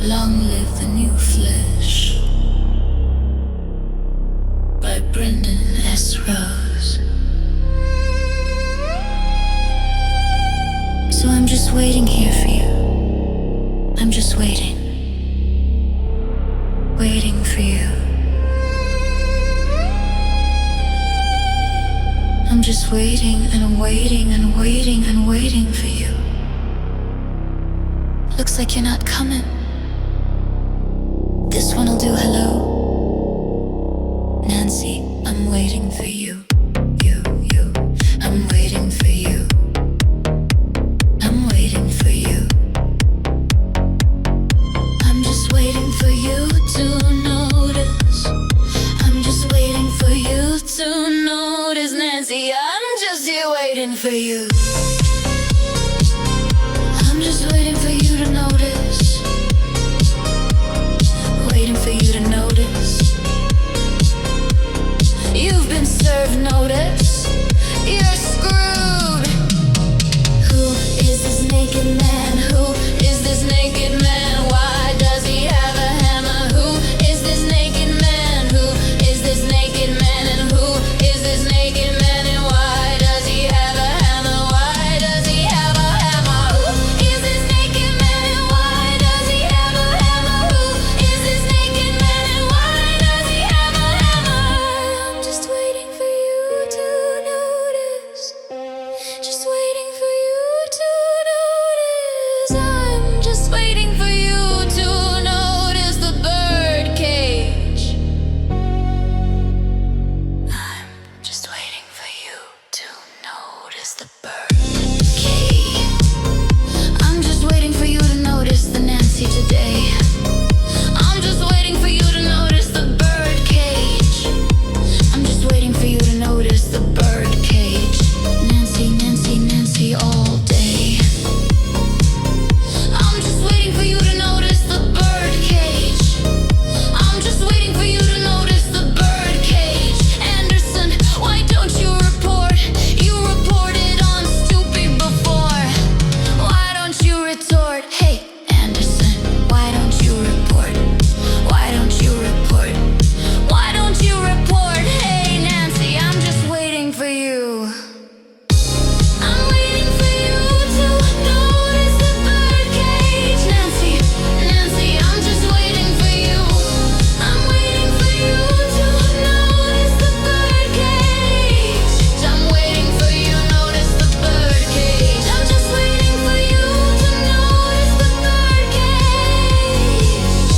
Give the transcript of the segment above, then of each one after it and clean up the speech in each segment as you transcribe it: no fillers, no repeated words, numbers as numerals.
Long live the new flesh by Brendan S. Rose. So I'm just waiting here for you. I'm just waiting for you. I'm just waiting and waiting and waiting and waiting for you. Looks like you're not coming. This one'll do. Hello, Nancy, I'm waiting for you. I'm waiting for you. I'm waiting for you. I'm just waiting for you to notice. I'm just waiting for you to notice, Nancy. I'm just here waiting for you. I'm just waiting for you to notice. Waiting for you to notice. You've been served notice. You're screwed. Who is this naked man? Who is this naked man? Why does he have a hammer? Who is this naked man? Who is this naked man? And who is this naked man? And why does he have a hammer? Why does he have a hammer? Who is this naked man? And why does he have a hammer? Who is this naked man? And why does he have a hammer? I'm just waiting for you to notice. Just waiting for you to notice. I'm just waiting for you to notice the bird cage. I'm just waiting for you to notice the bird cage. I'm just waiting for you to notice the Nancy today. I'm just waiting for you to notice the bird cage. I'm just waiting for you to notice the bird cage. Nancy, Nancy, Nancy all day. I'm just waiting for you to notice the bird cage. I'm just waiting for you to notice the bird cage. Anderson, why don't you report? You reported on stupid before. Why don't you retort? Hey, Anderson, why don't you report? Why don't you report? Why don't you report? Hey, Nancy, I'm just waiting for you. I'm waiting for you to notice the bird cage. Nancy, Nancy, I'm just waiting for you. I'm waiting for you to notice the bird cage. I'm waiting for you to notice the bird cage. I'm just waiting for you to notice the bird cage.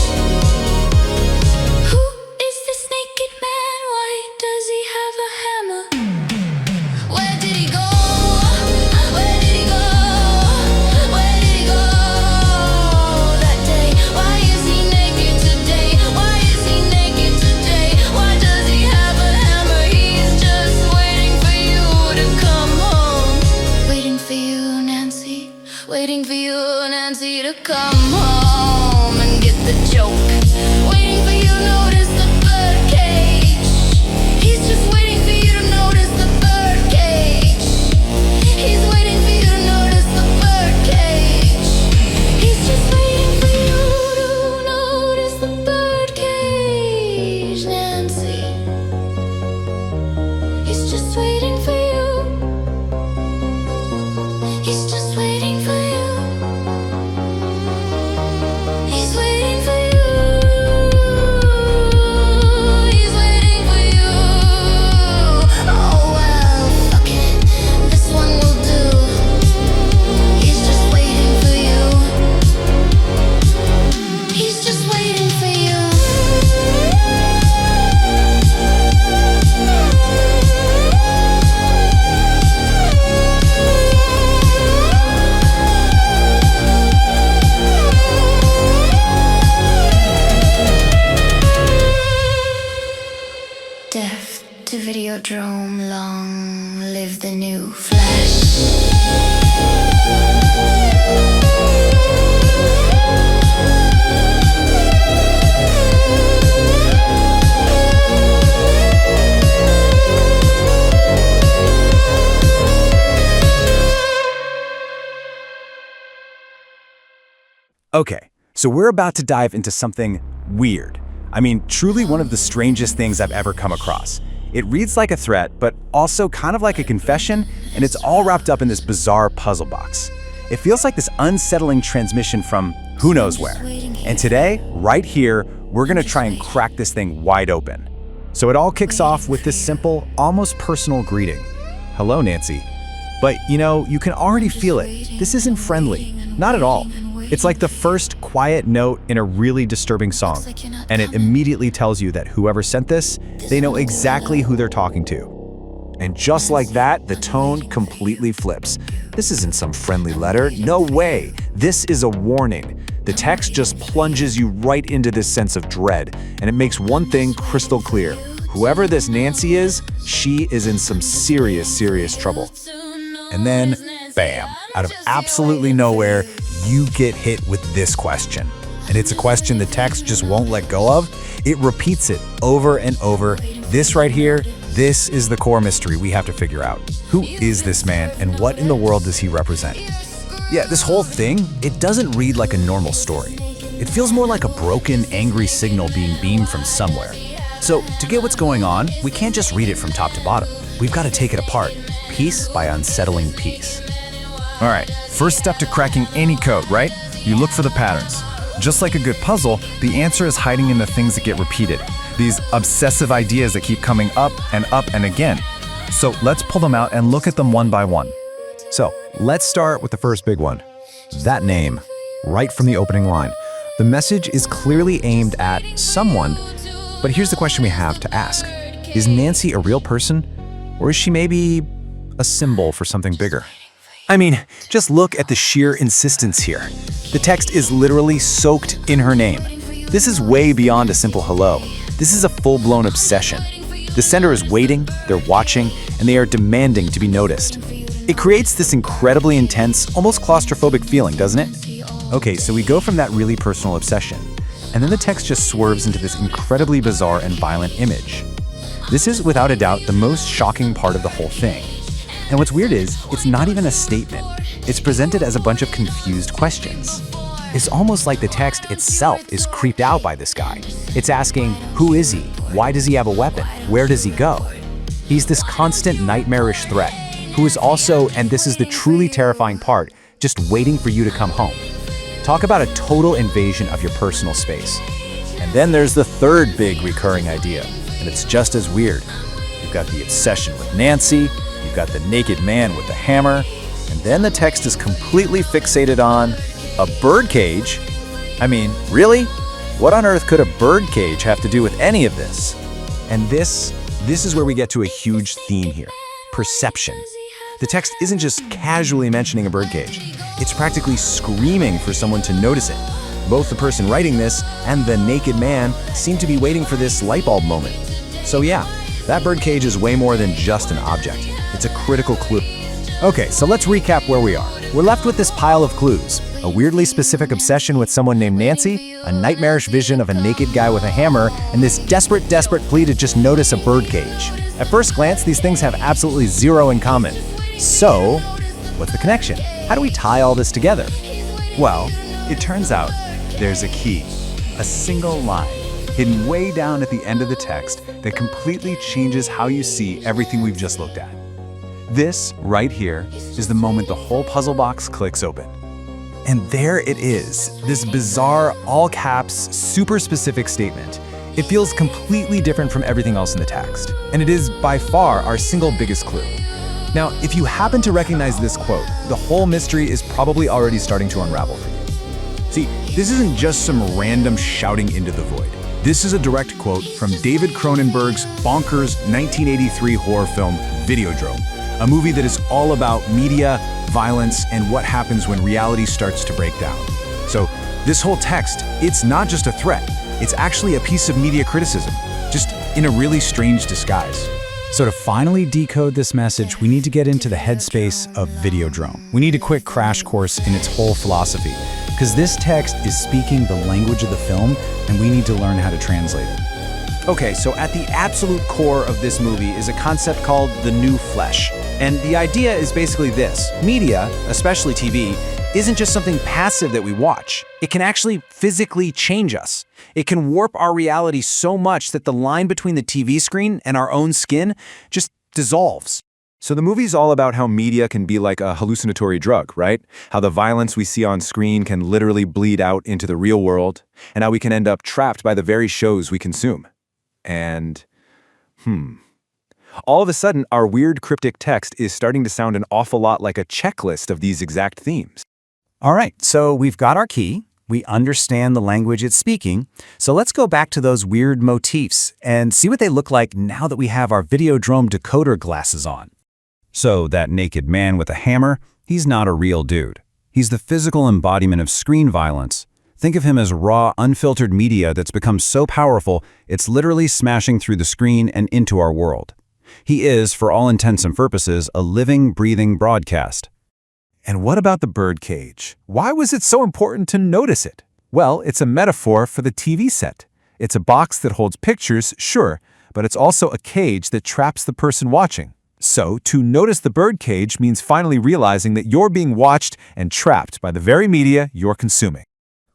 Who is this naked man? Why does he have a hammer? Where did he go? Where did he go? Where did he go that day? Why is he naked today? Why is he naked today? Why does he have a hammer? He's just waiting for you to come home. Waiting for you, Nancy. Waiting for you, Nancy, to come home and get the joke. Waiting for you to notice the bird cage. He's just waiting for you to notice the bird cage. He's waiting for you to notice the bird cage. He's just waiting for you to notice the bird cage, Nancy. He's just waiting for you. He's just waiting for you. He's waiting for you. He's waiting for you. Oh well, fuck it. This one will do. He's just waiting for you. He's just waiting for you. Death to Videodrome, long live the new flesh. Okay, So we're about to dive into something weird. I mean, truly one of the strangest things I've ever come across. It reads like a threat, but also kind of like a confession, and it's all wrapped up in this bizarre puzzle box. It feels like this unsettling transmission from who knows where. And today, right here, we're gonna try and crack this thing wide open. So it all kicks off with this simple, almost personal greeting. Hello, Nancy. But you can already feel it. This isn't friendly, not at all. It's like the first quiet note in a really disturbing song, and it immediately tells you that whoever sent this, they know exactly who they're talking to. And just like that, the tone completely flips. This isn't some friendly letter, no way. This is a warning. The text just plunges you right into this sense of dread, and it makes one thing crystal clear. Whoever this Nancy is, she is in some serious trouble. And then, bam, out of absolutely nowhere, you get hit with this question. And it's a question the text just won't let go of. It repeats it over and over. This right here, this is the core mystery we have to figure out. Who is this man, and what in the world does he represent? Yeah, this whole thing, it doesn't read like a normal story. It feels more like a broken, angry signal being beamed from somewhere. So, to get what's going on, we can't just read it from top to bottom. We've got to take it apart, piece by unsettling piece. All right, first step to cracking any code, right? You look for the patterns. Just like a good puzzle, the answer is hiding in the things that get repeated. These obsessive ideas that keep coming up and again. So let's pull them out and look at them one by one. So let's start with the first big one. That name, right from the opening line. The message is clearly aimed at someone, but here's the question we have to ask. Is Nancy a real person, or is she maybe a symbol for something bigger? I mean, just look at the sheer insistence here. The text is literally soaked in her name. This is way beyond a simple hello. This is a full-blown obsession. The sender is waiting, they're watching, and they are demanding to be noticed. It creates this incredibly intense, almost claustrophobic feeling, doesn't it? Okay, so we go from that really personal obsession, and then the text just swerves into this incredibly bizarre and violent image. This is, without a doubt, the most shocking part of the whole thing. And what's weird is, it's not even a statement. It's presented as a bunch of confused questions. It's almost like the text itself is creeped out by this guy. It's asking, who is he? Why does he have a weapon? Where does he go? He's this constant nightmarish threat, who is also, and this is the truly terrifying part, just waiting for you to come home. Talk about a total invasion of your personal space. And then there's the third big recurring idea, and it's just as weird. You've got the obsession with Nancy, you've got the naked man with the hammer, and then the text is completely fixated on a birdcage. I mean, really? What on earth could a birdcage have to do with any of this? And this is where we get to a huge theme here. Perception. The text isn't just casually mentioning a birdcage. It's practically screaming for someone to notice it. Both the person writing this and the naked man seem to be waiting for this light bulb moment. So yeah, that birdcage is way more than just an object. It's a critical clue. Okay, so let's recap where we are. We're left with this pile of clues. A weirdly specific obsession with someone named Nancy, a nightmarish vision of a naked guy with a hammer, and this desperate plea to just notice a birdcage. At first glance, these things have absolutely zero in common. So, what's the connection? How do we tie all this together? Well, it turns out there's a key, a single line, hidden way down at the end of the text that completely changes how you see everything we've just looked at. This, right here, is the moment the whole puzzle box clicks open. And there it is, this bizarre, all-caps, super specific statement. It feels completely different from everything else in the text, and it is by far our single biggest clue. Now, if you happen to recognize this quote, the whole mystery is probably already starting to unravel for you. See, this isn't just some random shouting into the void. This is a direct quote from David Cronenberg's bonkers 1983 horror film, Videodrome, a movie that is all about media, violence, and what happens when reality starts to break down. So this whole text, it's not just a threat, it's actually a piece of media criticism, just in a really strange disguise. So to finally decode this message, we need to get into the headspace of Videodrome. We need a quick crash course in its whole philosophy, because this text is speaking the language of the film, and we need to learn how to translate it. Okay, so at the absolute core of this movie is a concept called the new flesh. And the idea is basically this. Media, especially TV, isn't just something passive that we watch. It can actually physically change us. It can warp our reality so much that the line between the TV screen and our own skin just dissolves. So the movie's all about how media can be like a hallucinatory drug, right? How the violence we see on screen can literally bleed out into the real world, and how we can end up trapped by the very shows we consume. And, all of a sudden, our weird cryptic text is starting to sound an awful lot like a checklist of these exact themes. All right, so we've got our key. We understand the language it's speaking. So let's go back to those weird motifs and see what they look like now that we have our Videodrome decoder glasses on. So that naked man with a hammer, he's not a real dude. He's the physical embodiment of screen violence. Think of him as raw, unfiltered media that's become so powerful, it's literally smashing through the screen and into our world. He is, for all intents and purposes, a living, breathing broadcast. And what about the birdcage? Why was it so important to notice it? Well, it's a metaphor for the TV set. It's a box that holds pictures, sure, but it's also a cage that traps the person watching. So, to notice the birdcage means finally realizing that you're being watched and trapped by the very media you're consuming.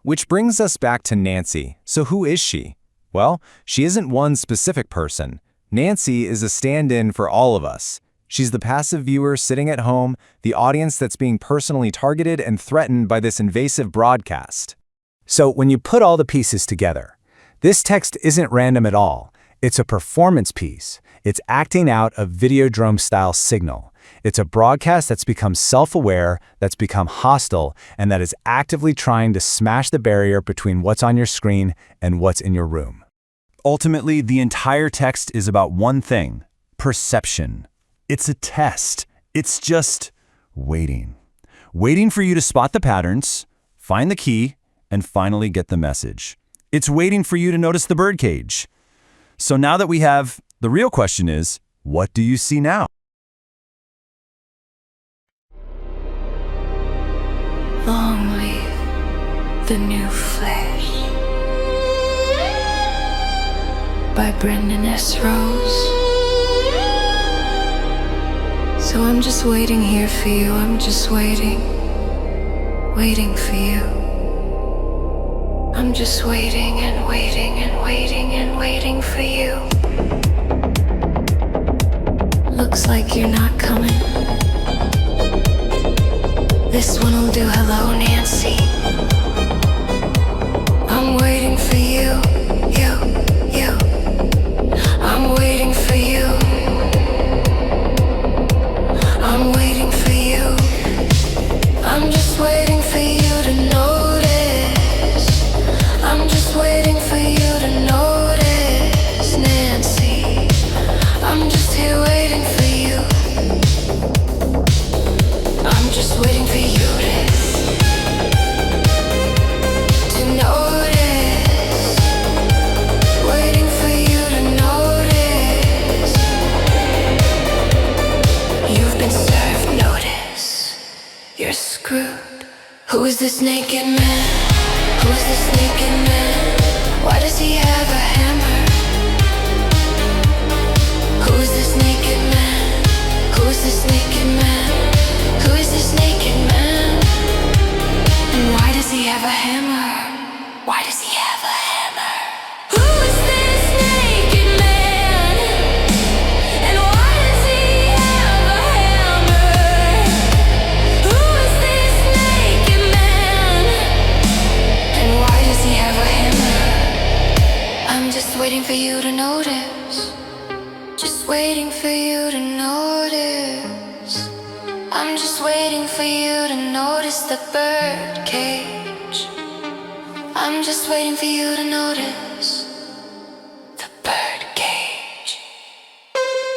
Which brings us back to Nancy. So who is she? Well, she isn't one specific person. Nancy is a stand-in for all of us. She's the passive viewer sitting at home, the audience that's being personally targeted and threatened by this invasive broadcast. So when you put all the pieces together, this text isn't random at all. It's a performance piece. It's acting out a Videodrome-style signal. It's a broadcast that's become self-aware, that's become hostile, and that is actively trying to smash the barrier between what's on your screen and what's in your room. Ultimately, the entire text is about one thing: perception. It's a test. It's just waiting. Waiting for you to spot the patterns, find the key, and finally get the message. It's waiting for you to notice the birdcage. So now that we have, the real question is, what do you see now? Long live the new flesh by Brendan S. Rose. So I'm just waiting here for you. I'm just waiting for you. I'm just waiting and waiting and waiting and waiting for you. Looks like you're not coming. This one will do. Hello, Nancy. I'm waiting for you, you. I'm waiting for you. I'm waiting for you. I'm just waiting for you to notice. I'm just waiting for you to notice, Nancy. I'm just here waiting for you. I'm just waiting for you to notice. Waiting for you to notice. You've been served notice. You're screwed. Who is this naked man? Who is this naked man? Why does he have a hammer? Who is this naked man? Who is this naked man? Who is this naked man? And why does he have a hammer? Why does he have a hammer? Who is this naked man? And why does he have a hammer? Who is this naked man? And why does he have a hammer? I'm just waiting for you to notice. Just waiting for you to notice. I'm just waiting for you to notice the bird cage. I'm just waiting for you to notice the bird cage.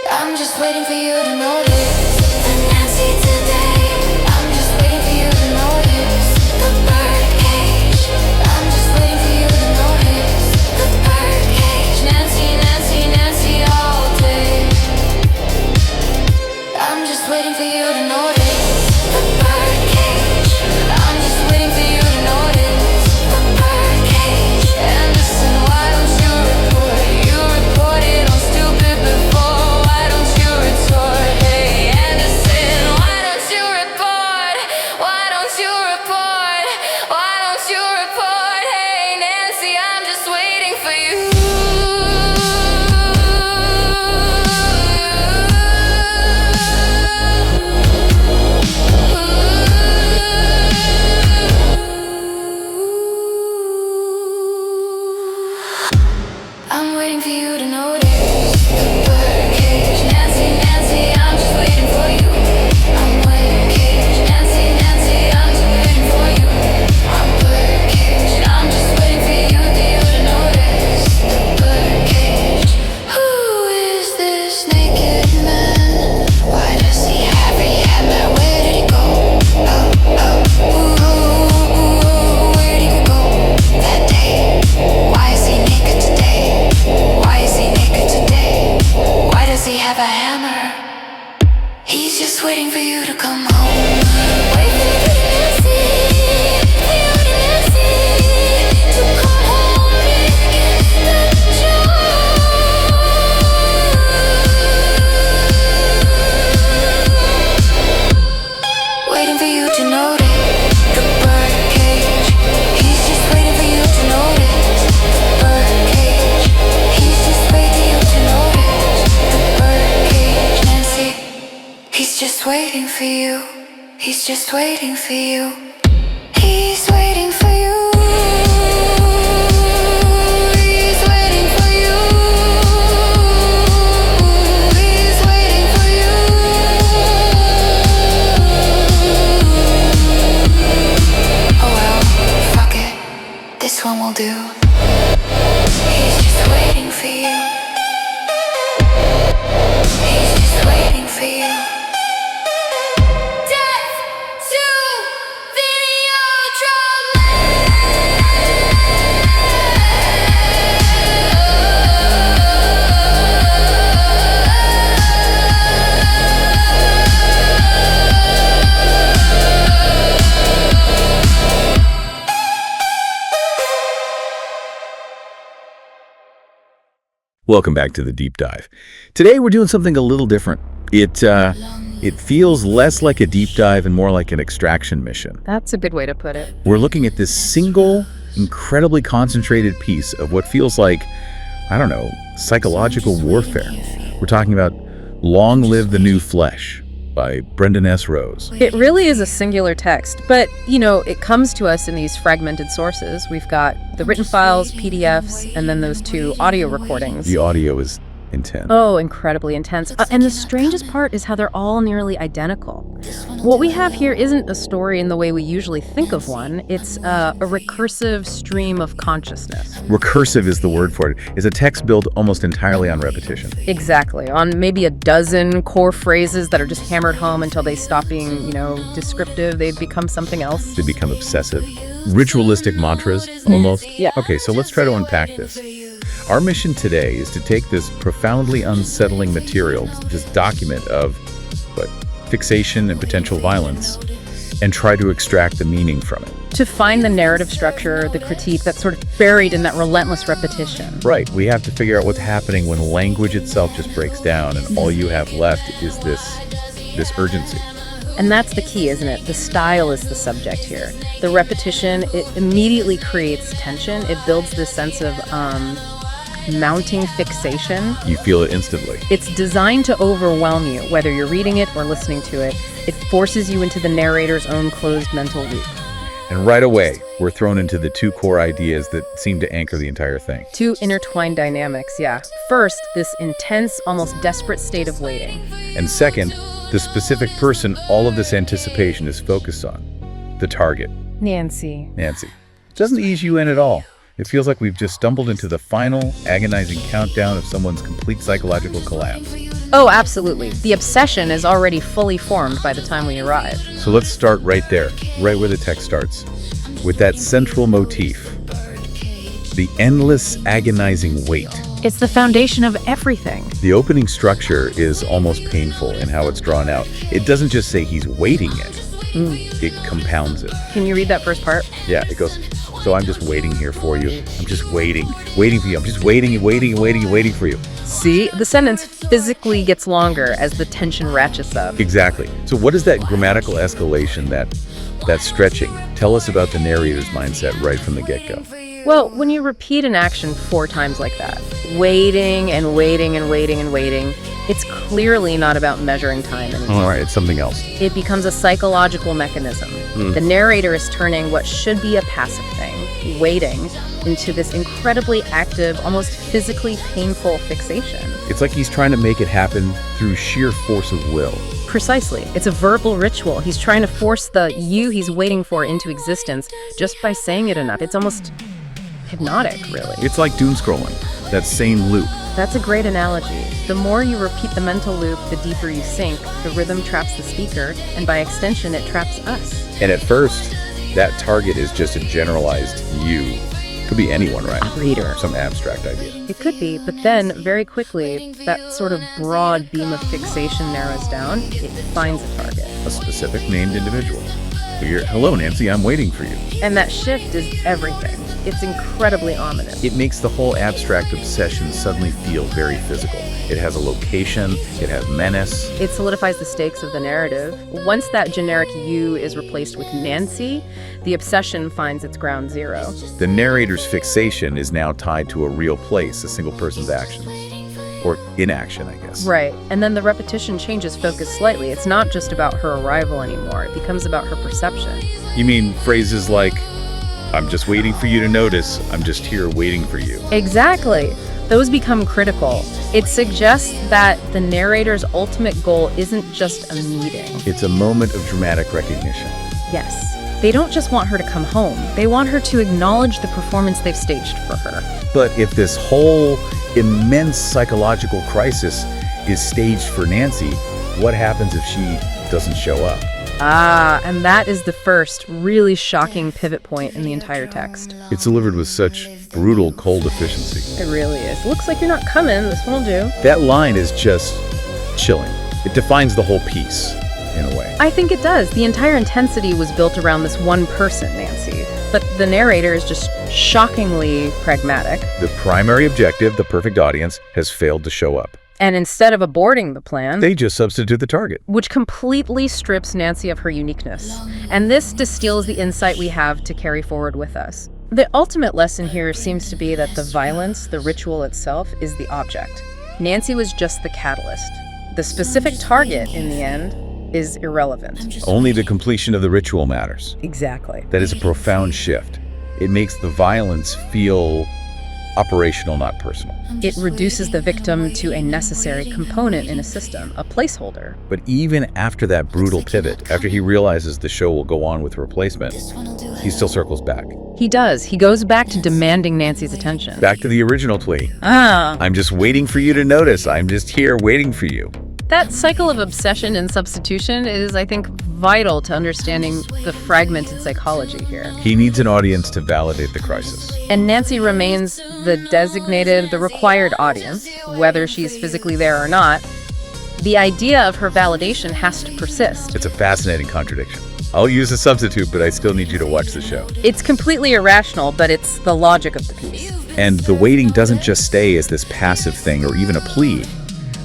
I'm just waiting for you to notice the Nancy today. I'm just waiting for you to notice the bird cage. I'm just waiting for you to notice the bird cage. Nancy, Nancy, Nancy all day. I'm just waiting for you to notice the bird cage. I'm just waiting for you to notice the bird cage. Anderson, why don't you report? You reported on stupid before. Why don't you retort? Hey, for you. He's just waiting for you. He's waiting for you. He's waiting for you. He's waiting for you. Oh well, fuck it. This one will do. He's just waiting for you. He's just waiting for you. Death to Welcome back to the deep dive. Today we're doing something a little different. It feels less like a deep dive and more like an extraction mission. That's a good way to put it. We're looking at this single, incredibly concentrated piece of what feels like, I don't know, psychological warfare. We're talking about Long Live the New Flesh by Brendan S. Rose. It really is a singular text, but, it comes to us in these fragmented sources. We've got the written files, PDFs, and then those 2 audio recordings. The audio is intense. Oh, incredibly intense. And the strangest part is how they're all nearly identical. What we have here isn't a story in the way we usually think of one. It's a recursive stream of consciousness. Recursive is the word for it. It's a text built almost entirely on repetition. Exactly. On maybe a dozen core phrases that are just hammered home until they stop being, descriptive. They become something else. They become obsessive. Ritualistic mantras, almost. Yeah. Okay, so let's try to unpack this. Our mission today is to take this profoundly unsettling material, this document of fixation and potential violence, and try to extract the meaning from it. To find the narrative structure, the critique that's sort of buried in that relentless repetition. Right, we have to figure out what's happening when language itself just breaks down and all you have left is this urgency. And that's the key, isn't it? The style is the subject here. The repetition, it immediately creates tension. It builds this sense of mounting fixation. You feel it instantly. It's designed to overwhelm you, whether you're reading it or listening to it. It forces you into the narrator's own closed mental loop. And right away, we're thrown into the 2 core ideas that seem to anchor the entire thing. 2 intertwined dynamics, yeah. First, this intense, almost desperate state of waiting. And second, the specific person all of this anticipation is focused on. The target. Nancy. Doesn't ease you in at all. It feels like we've just stumbled into the final, agonizing countdown of someone's complete psychological collapse. Oh, absolutely. The obsession is already fully formed by the time we arrive. So let's start right there, right where the text starts, with that central motif. The endless, agonizing wait. It's the foundation of everything. The opening structure is almost painful in how it's drawn out. It doesn't just say he's waiting it. It compounds it. Can you read that first part? Yeah, it goes, so I'm just waiting here for you. I'm just waiting for you. I'm just waiting for you. See, the sentence physically gets longer as the tension ratchets up. Exactly. So what is that grammatical escalation, that stretching? Tell us about the narrator's mindset right from the get-go. Well, when you repeat an action 4 times like that, waiting and waiting and waiting and waiting, it's clearly not about measuring time anymore. All right, it's something else. It becomes a psychological mechanism. The narrator is turning what should be a passive thing, waiting, into this incredibly active, almost physically painful fixation. It's like he's trying to make it happen through sheer force of will. Precisely. It's a verbal ritual. He's trying to force the you he's waiting for into existence just by saying it enough. It's almost hypnotic, really. It's like doom scrolling, that same loop. That's a great analogy. The more you repeat the mental loop, the deeper you sink. The rhythm traps the speaker, and by extension, it traps us. And at first, that target is just a generalized you. Could be anyone, right? A reader. Some abstract idea. It could be, but then, very quickly, that sort of broad beam of fixation narrows down. It finds a target. A specific named individual. Hello, Nancy, I'm waiting for you. And that shift is everything. It's incredibly ominous. It makes the whole abstract obsession suddenly feel very physical. It has a location, it has menace. It solidifies the stakes of the narrative. Once that generic you is replaced with Nancy, the obsession finds its ground zero. The narrator's fixation is now tied to a real place, a single person's actions. or inaction, I guess. Right. And then the repetition changes focus slightly. It's not just about her arrival anymore. It becomes about her perception. You mean phrases like, I'm just waiting for you to notice, I'm just here waiting for you. Exactly. Those become critical. It suggests that the narrator's ultimate goal isn't just a meeting. It's a moment of dramatic recognition. Yes. They don't just want her to come home. They want her to acknowledge the performance they've staged for her. But if this whole immense psychological crisis is staged for Nancy, what happens if she doesn't show up? And that is the first really shocking pivot point in the entire text. It's delivered with such brutal cold efficiency. It really is. Looks like you're not coming. This one will do. That line is just chilling. It defines the whole piece, in a way. I think it does. The entire intensity was built around this one person, Nancy. But the narrator is just shockingly pragmatic. The primary objective, the perfect audience, has failed to show up. And instead of aborting the plan, They just substitute the target. which completely strips Nancy of her uniqueness. And this distills the insight we have to carry forward with us. The ultimate lesson here seems to be that the violence, the ritual itself, is the object. Nancy was just the catalyst. The specific target, in the end, is irrelevant. Only the completion of the ritual matters. Exactly. That is a profound shift. It makes the violence feel operational, not personal. It reduces the victim to a necessary component in a system, a placeholder. But even after that brutal pivot, after he realizes the show will go on with replacement, he still circles back. He does. He goes back to demanding Nancy's attention. Back to the original plea. Ah, I'm just waiting for you to notice. I'm just here waiting for you. that cycle of obsession and substitution is, I think, vital to understanding the fragmented psychology here. He needs an audience to validate the crisis. And Nancy remains the designated, the required audience, whether she's physically there or not. The idea of her validation has to persist. It's a fascinating contradiction. I'll use a substitute, but I still need you to watch the show. It's completely irrational, but it's the logic of the piece. And the waiting doesn't just stay as this passive thing or even a plea.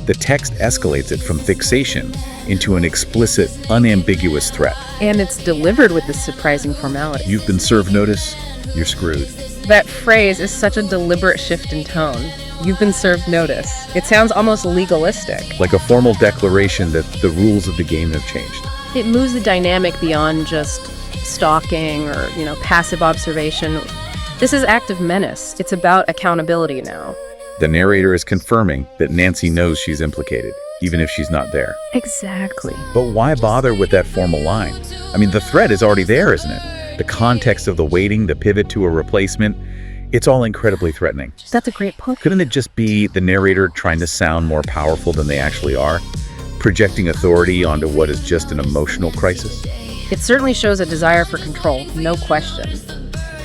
The text escalates it from fixation into an explicit, unambiguous threat. And it's delivered with this surprising formality. You've been served notice, you're screwed. That phrase is such a deliberate shift in tone. You've been served notice. It sounds almost legalistic. Like a formal declaration that the rules of the game have changed. It moves the dynamic beyond just stalking or, passive observation. This is active menace. It's about accountability now. The narrator is confirming that Nancy knows she's implicated, even if she's not there. Exactly. But why bother with that formal line? I mean, the threat is already there, isn't it? The context of the waiting, the pivot to a replacement, it's all incredibly threatening. That's a great point. Couldn't it just be the narrator trying to sound more powerful than they actually are? Projecting authority onto what is just an emotional crisis? It certainly shows a desire for control, no question.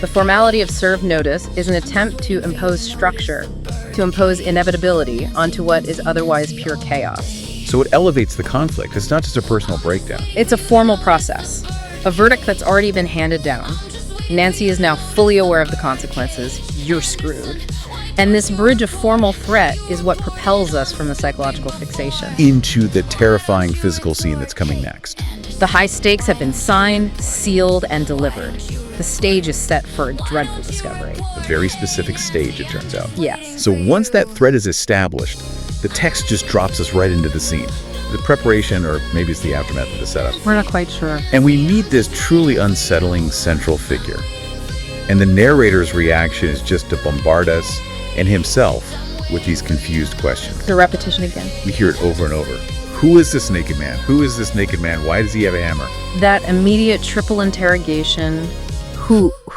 The formality of served notice is an attempt to impose structure, to impose inevitability onto what is otherwise pure chaos. So it elevates the conflict. It's not just a personal breakdown. It's a formal process, a verdict that's already been handed down. Nancy is now fully aware of the consequences. You're screwed. And this bridge of formal threat is what propels us from the psychological fixation. Into the terrifying physical scene that's coming next. The high stakes have been signed, sealed, and delivered. The stage is set for a dreadful discovery. A very specific stage, it turns out. Yes. So once that threat is established, the text just drops us right into the scene. The preparation, or maybe it's the aftermath of the setup. We're not quite sure. And we meet this truly unsettling central figure. And the narrator's reaction is just to bombard us and himself with these confused questions. The repetition again. We hear it over and over. Who is this naked man? Who is this naked man? Why does he have a hammer? That immediate triple interrogation,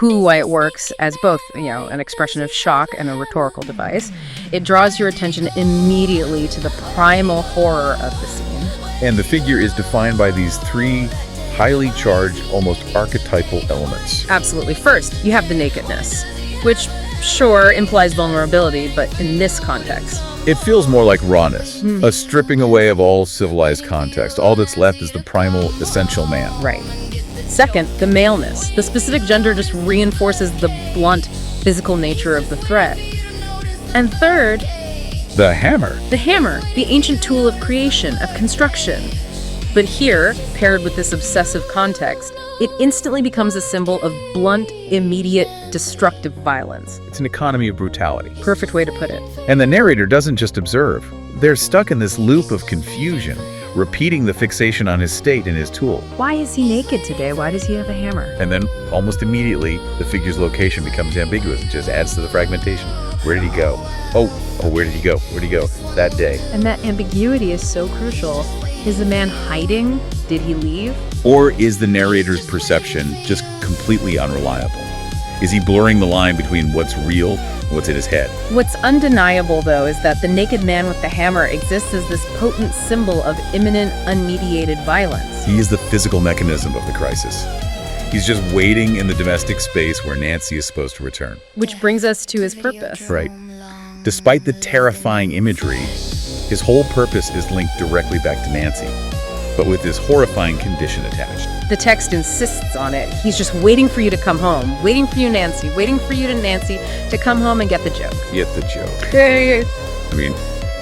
why it works as both, an expression of shock and a rhetorical device. It draws your attention immediately to the primal horror of the scene. And the figure is defined by these three highly charged, almost archetypal elements. Absolutely. First, you have the nakedness, which sure implies vulnerability, but in this context. It feels more like rawness, a stripping away of all civilized context. All that's left is the primal, essential man. Right. Second, the maleness. The specific gender just reinforces the blunt physical nature of the threat. And third, The hammer. the hammer, the ancient tool of creation, of construction. But here, paired with this obsessive context, it instantly becomes a symbol of blunt, immediate, destructive violence. It's an economy of brutality. Perfect way to put it. And the narrator doesn't just observe. They're stuck in this loop of confusion, repeating the fixation on his state and his tool. Why is he naked today? Why does he have a hammer? And then, almost immediately, the figure's location becomes ambiguous. It just adds to the fragmentation. Where did he go? Oh, where did he go? Where did he go? That day. And that ambiguity is so crucial. Is the man hiding? Did he leave? Or is the narrator's perception just completely unreliable? Is he blurring the line between what's real and what's in his head? What's undeniable, though, is that the naked man with the hammer exists as this potent symbol of imminent, unmediated violence. He is the physical mechanism of the crisis. He's just waiting in the domestic space where Nancy is supposed to return. Which brings us to his purpose. Right. Despite the terrifying imagery, his whole purpose is linked directly back to Nancy, but with this horrifying condition attached. The text insists on it. He's just waiting for you to come home, waiting for you, Nancy, waiting for you to Nancy to come home and get the joke. Get the joke. I mean,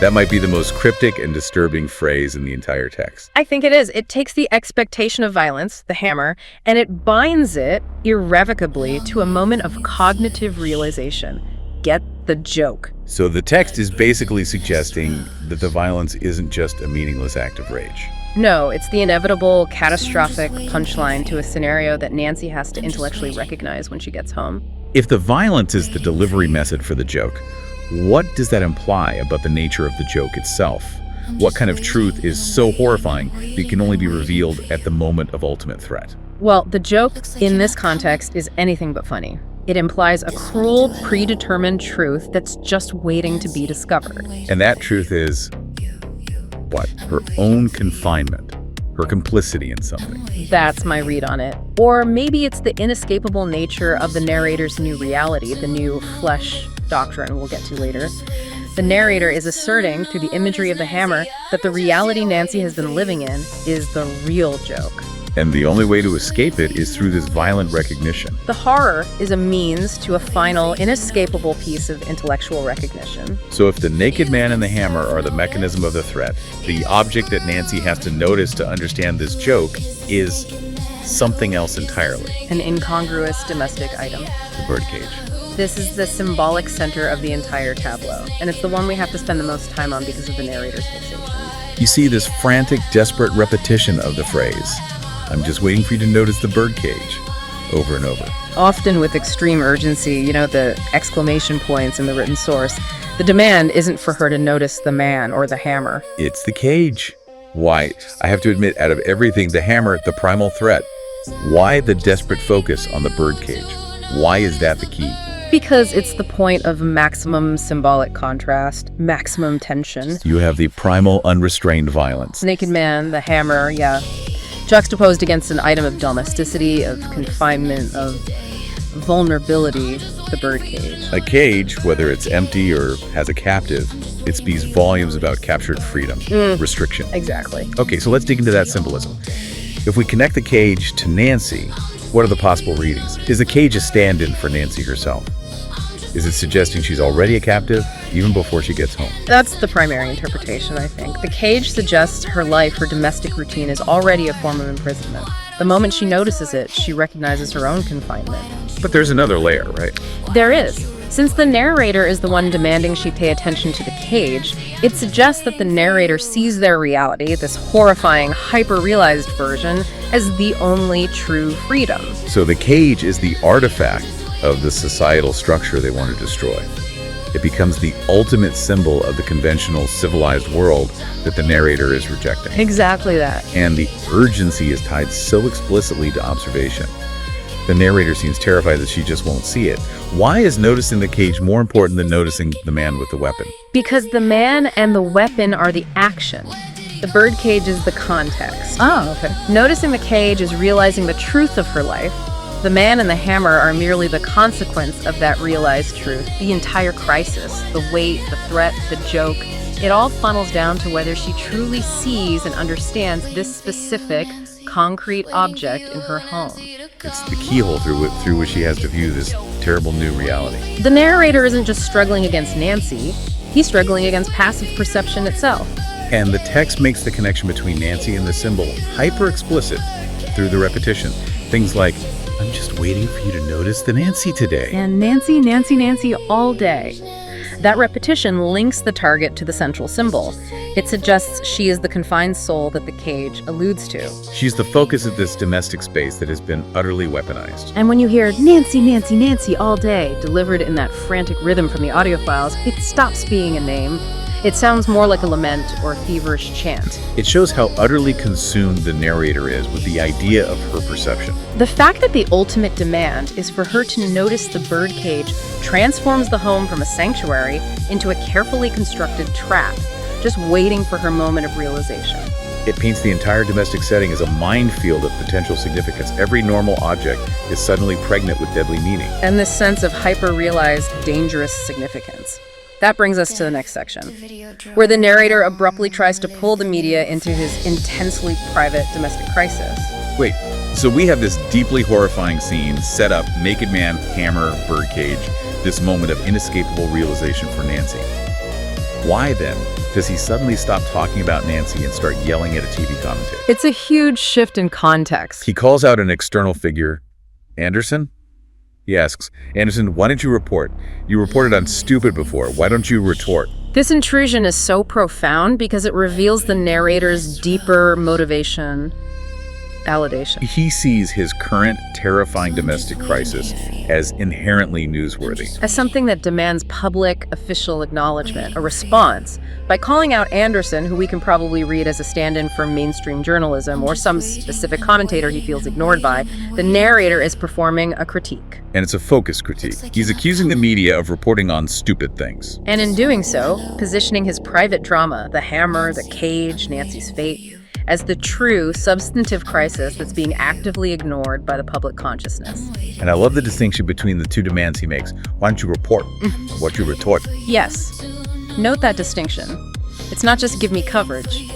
that might be the most cryptic and disturbing phrase in the entire text. I think it is. It takes the expectation of violence, the hammer, and it binds it irrevocably to a moment of cognitive realization. Get the joke. So the text is basically suggesting that the violence isn't just a meaningless act of rage. No, it's the inevitable, catastrophic punchline to a scenario that Nancy has to intellectually recognize when she gets home. If the violence is the delivery method for the joke, what does that imply about the nature of the joke itself? What kind of truth is so horrifying that it can only be revealed at the moment of ultimate threat? Well, the joke in this context is anything but funny. It implies a cruel, predetermined truth that's just waiting to be discovered. And that truth is, what? Her own confinement, her complicity in something. That's my read on it. Or maybe it's the inescapable nature of the narrator's new reality, the new flesh doctrine we'll get to later. The narrator is asserting, through the imagery of the hammer, that the reality Nancy has been living in is the real joke. And the only way to escape it is through this violent recognition. The horror is a means to a final, inescapable piece of intellectual recognition. So if the naked man and the hammer are the mechanism of the threat, the object that Nancy has to notice to understand this joke is something else entirely. An incongruous domestic item. The birdcage. This is the symbolic center of the entire tableau, and it's the one we have to spend the most time on because of the narrator's fixation. You see this frantic, desperate repetition of the phrase, "I'm just waiting for you to notice the birdcage," over and over. Often with extreme urgency, the exclamation points in the written source. The demand isn't for her to notice the man or the hammer. It's the cage. Why, I have to admit, out of everything, the hammer, the primal threat. Why the desperate focus on the birdcage? Why is that the key? Because it's the point of maximum symbolic contrast, maximum tension. You have the primal, unrestrained violence. Naked man, the hammer, juxtaposed against an item of domesticity, of confinement, of vulnerability, the birdcage. A cage, whether it's empty or has a captive, it speaks volumes about captured freedom, restriction. Exactly. Okay, so let's dig into that symbolism. If we connect the cage to Nancy, what are the possible readings? Is the cage a stand-in for Nancy herself? Is it suggesting she's already a captive, even before she gets home? That's the primary interpretation, I think. The cage suggests her life, her domestic routine, is already a form of imprisonment. The moment she notices it, she recognizes her own confinement. But there's another layer, right? There is. Since the narrator is the one demanding she pay attention to the cage, it suggests that the narrator sees their reality, this horrifying, hyper-realized version, as the only true freedom. So the cage is the artifact of the societal structure they want to destroy. It becomes the ultimate symbol of the conventional civilized world that the narrator is rejecting. Exactly that. And the urgency is tied so explicitly to observation. The narrator seems terrified that she just won't see it. Why is noticing the cage more important than noticing the man with the weapon? Because the man and the weapon are the action. The birdcage is the context. Oh, okay. Noticing the cage is realizing the truth of her life. The man and the hammer are merely the consequence of that realized truth. The entire crisis, the weight, the threat, the joke, it all funnels down to whether she truly sees and understands this specific, concrete object in her home. It's the keyhole through which she has to view this terrible new reality. The narrator isn't just struggling against Nancy, he's struggling against passive perception itself. And the text makes the connection between Nancy and the symbol hyper-explicit through the repetition. Things like, "I'm just waiting for you to notice the Nancy today." And Nancy, Nancy, Nancy all day. That repetition links the target to the central symbol. It suggests she is the confined soul that the cage alludes to. She's the focus of this domestic space that has been utterly weaponized. And when you hear Nancy, Nancy, Nancy all day, delivered in that frantic rhythm from the audio files, it stops being a name. It sounds more like a lament or a feverish chant. It shows how utterly consumed the narrator is with the idea of her perception. The fact that the ultimate demand is for her to notice the birdcage transforms the home from a sanctuary into a carefully constructed trap, just waiting for her moment of realization. It paints the entire domestic setting as a minefield of potential significance. Every normal object is suddenly pregnant with deadly meaning. And this sense of hyper-realized, dangerous significance. That brings us to the next section, where the narrator abruptly tries to pull the media into his intensely private domestic crisis. Wait, so we have this deeply horrifying scene set up, naked man, hammer, birdcage, this moment of inescapable realization for Nancy. Why then does he suddenly stop talking about Nancy and start yelling at a TV commentator? It's a huge shift in context. He calls out an external figure. Anderson? He asks, "Anderson, why don't you report? You reported on stupid before. Why don't you retort?" This intrusion is so profound because it reveals the narrator's deeper motivation, validation. He sees his current terrifying domestic crisis as inherently newsworthy. As something that demands public, official acknowledgement, a response. By calling out Anderson, who we can probably read as a stand-in for mainstream journalism or some specific commentator he feels ignored by, the narrator is performing a critique. And it's a focus critique. He's accusing the media of reporting on stupid things. And in doing so, positioning his private drama, the hammer, the cage, Nancy's fate, as the true, substantive crisis that's being actively ignored by the public consciousness. And I love the distinction between the two demands he makes. Why don't you report? What you retort? Yes. Note that distinction. It's not just give me coverage.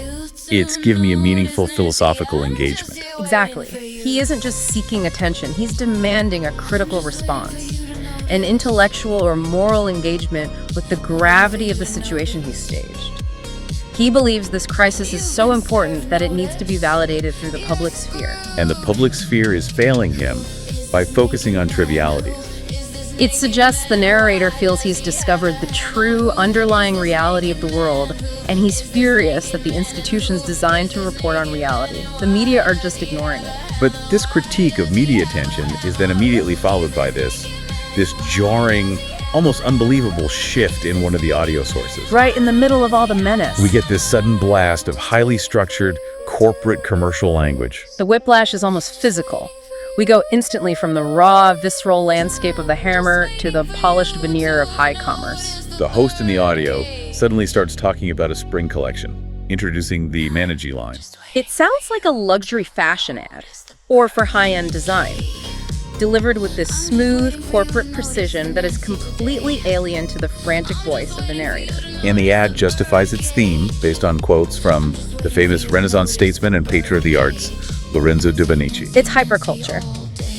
It's give me a meaningful philosophical engagement. Exactly. He isn't just seeking attention, he's demanding a critical response. An intellectual or moral engagement with the gravity of the situation he's staged. He believes this crisis is so important that it needs to be validated through the public sphere. And the public sphere is failing him by focusing on trivialities. It suggests the narrator feels he's discovered the true underlying reality of the world, and he's furious that the institutions designed to report on reality, the media, are just ignoring it. But this critique of media attention is then immediately followed by this jarring, almost unbelievable shift in one of the audio sources. Right in the middle of all the menace. We get this sudden blast of highly structured, corporate commercial language. The whiplash is almost physical. We go instantly from the raw, visceral landscape of the hammer to the polished veneer of high commerce. The host in the audio suddenly starts talking about a spring collection, introducing the Managi line. It sounds like a luxury fashion ad, or for high-end design, delivered with this smooth corporate precision that is completely alien to the frantic voice of the narrator. And the ad justifies its theme based on quotes from the famous Renaissance statesman and patron of the arts, Lorenzo de Benici. It's hyperculture,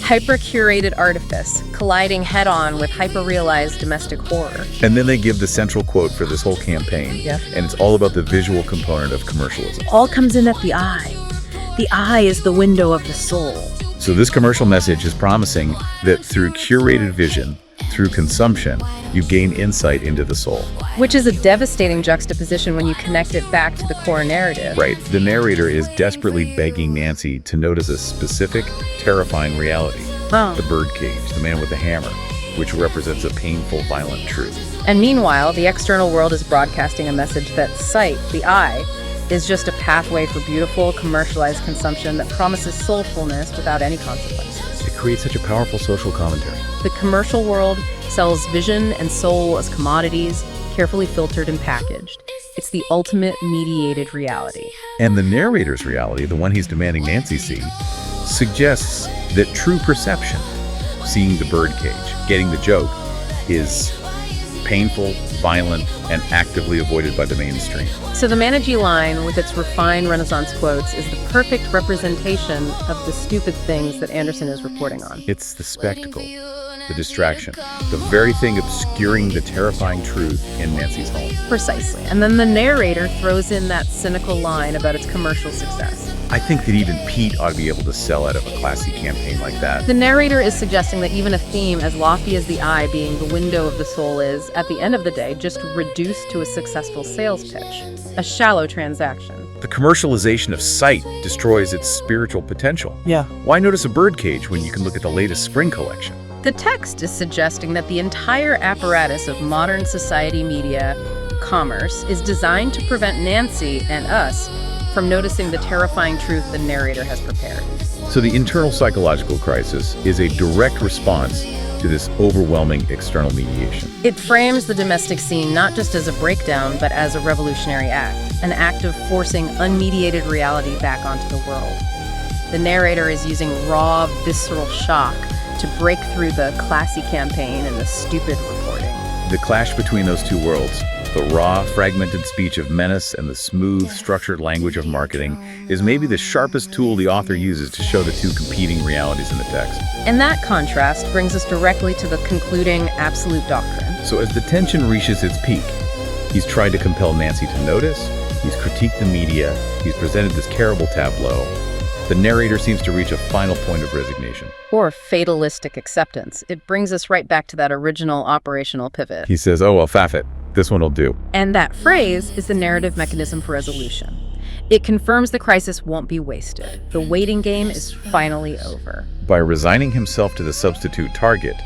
hyper-curated artifice, colliding head-on with hyper-realized domestic horror. And then they give the central quote for this whole campaign, and it's all about the visual component of commercialism. All comes in at the eye. The eye is the window of the soul. So this commercial message is promising that through curated vision, through consumption, you gain insight into the soul. Which is a devastating juxtaposition when you connect it back to the core narrative. Right. The narrator is desperately begging Nancy to notice a specific, terrifying reality. The birdcage, the man with the hammer, which represents a painful, violent truth. And meanwhile, the external world is broadcasting a message that sight, the eye, is just a pathway for beautiful, commercialized consumption that promises soulfulness without any consequences. It creates such a powerful social commentary. The commercial world sells vision and soul as commodities, carefully filtered and packaged. It's the ultimate mediated reality. And the narrator's reality, the one he's demanding Nancy see, suggests that true perception, seeing the birdcage, getting the joke, is painful, violent, and actively avoided by the mainstream. So the Managi line, with its refined Renaissance quotes, is the perfect representation of the stupid things that Anderson is reporting on. It's the spectacle, the distraction, the very thing obscuring the terrifying truth in Nancy's home. Precisely. And then the narrator throws in that cynical line about its commercial success. I think that even Pete ought to be able to sell out of a classy campaign like that. The narrator is suggesting that even a theme as lofty as the eye being the window of the soul is, at the end of the day, just reduced to a successful sales pitch, a shallow transaction. The commercialization of sight destroys its spiritual potential. Yeah. Why notice a birdcage when you can look at the latest spring collection? The text is suggesting that the entire apparatus of modern society, media, commerce is designed to prevent Nancy and us from noticing the terrifying truth the narrator has prepared. So the internal psychological crisis is a direct response to this overwhelming external mediation. It frames the domestic scene not just as a breakdown, but as a revolutionary act, an act of forcing unmediated reality back onto the world. The narrator is using raw, visceral shock to break through the classy campaign and the stupid reporting. The clash between those two worlds, the raw, fragmented speech of menace and the smooth, structured language of marketing, is maybe the sharpest tool the author uses to show the two competing realities in the text. And that contrast brings us directly to the concluding absolute doctrine. So as the tension reaches its peak, he's tried to compel Nancy to notice, he's critiqued the media, he's presented this terrible tableau. The narrator seems to reach a final point of resignation. Or fatalistic acceptance. It brings us right back to that original operational pivot. He says, oh, well, faff it. This one will do. And that phrase is the narrative mechanism for resolution. It confirms the crisis won't be wasted. The waiting game is finally over. By resigning himself to the substitute target,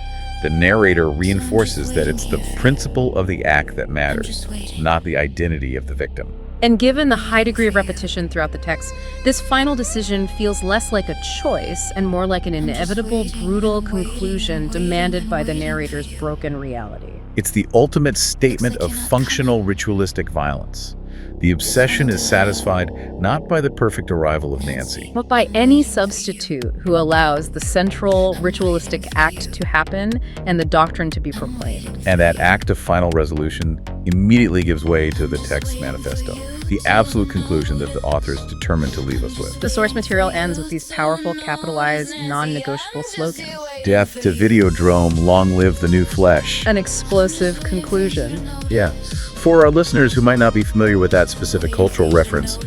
the narrator reinforces that it's the principle of the act that matters, not the identity of the victim. And given the high degree of repetition throughout the text, this final decision feels less like a choice and more like an inevitable, brutal conclusion demanded by the narrator's broken reality. It's the ultimate statement of functional ritualistic violence. The obsession is satisfied not by the perfect arrival of Nancy, But by any substitute who allows the central ritualistic act to happen and the doctrine to be proclaimed. and that act of final resolution immediately gives way to the text manifesto, the absolute conclusion that the author is determined to leave us with. The source material ends with these powerful, capitalized, non-negotiable slogans. Death to Videodrome, long live the new flesh. An explosive conclusion. Yeah. For our listeners who might not be familiar with that specific cultural reference,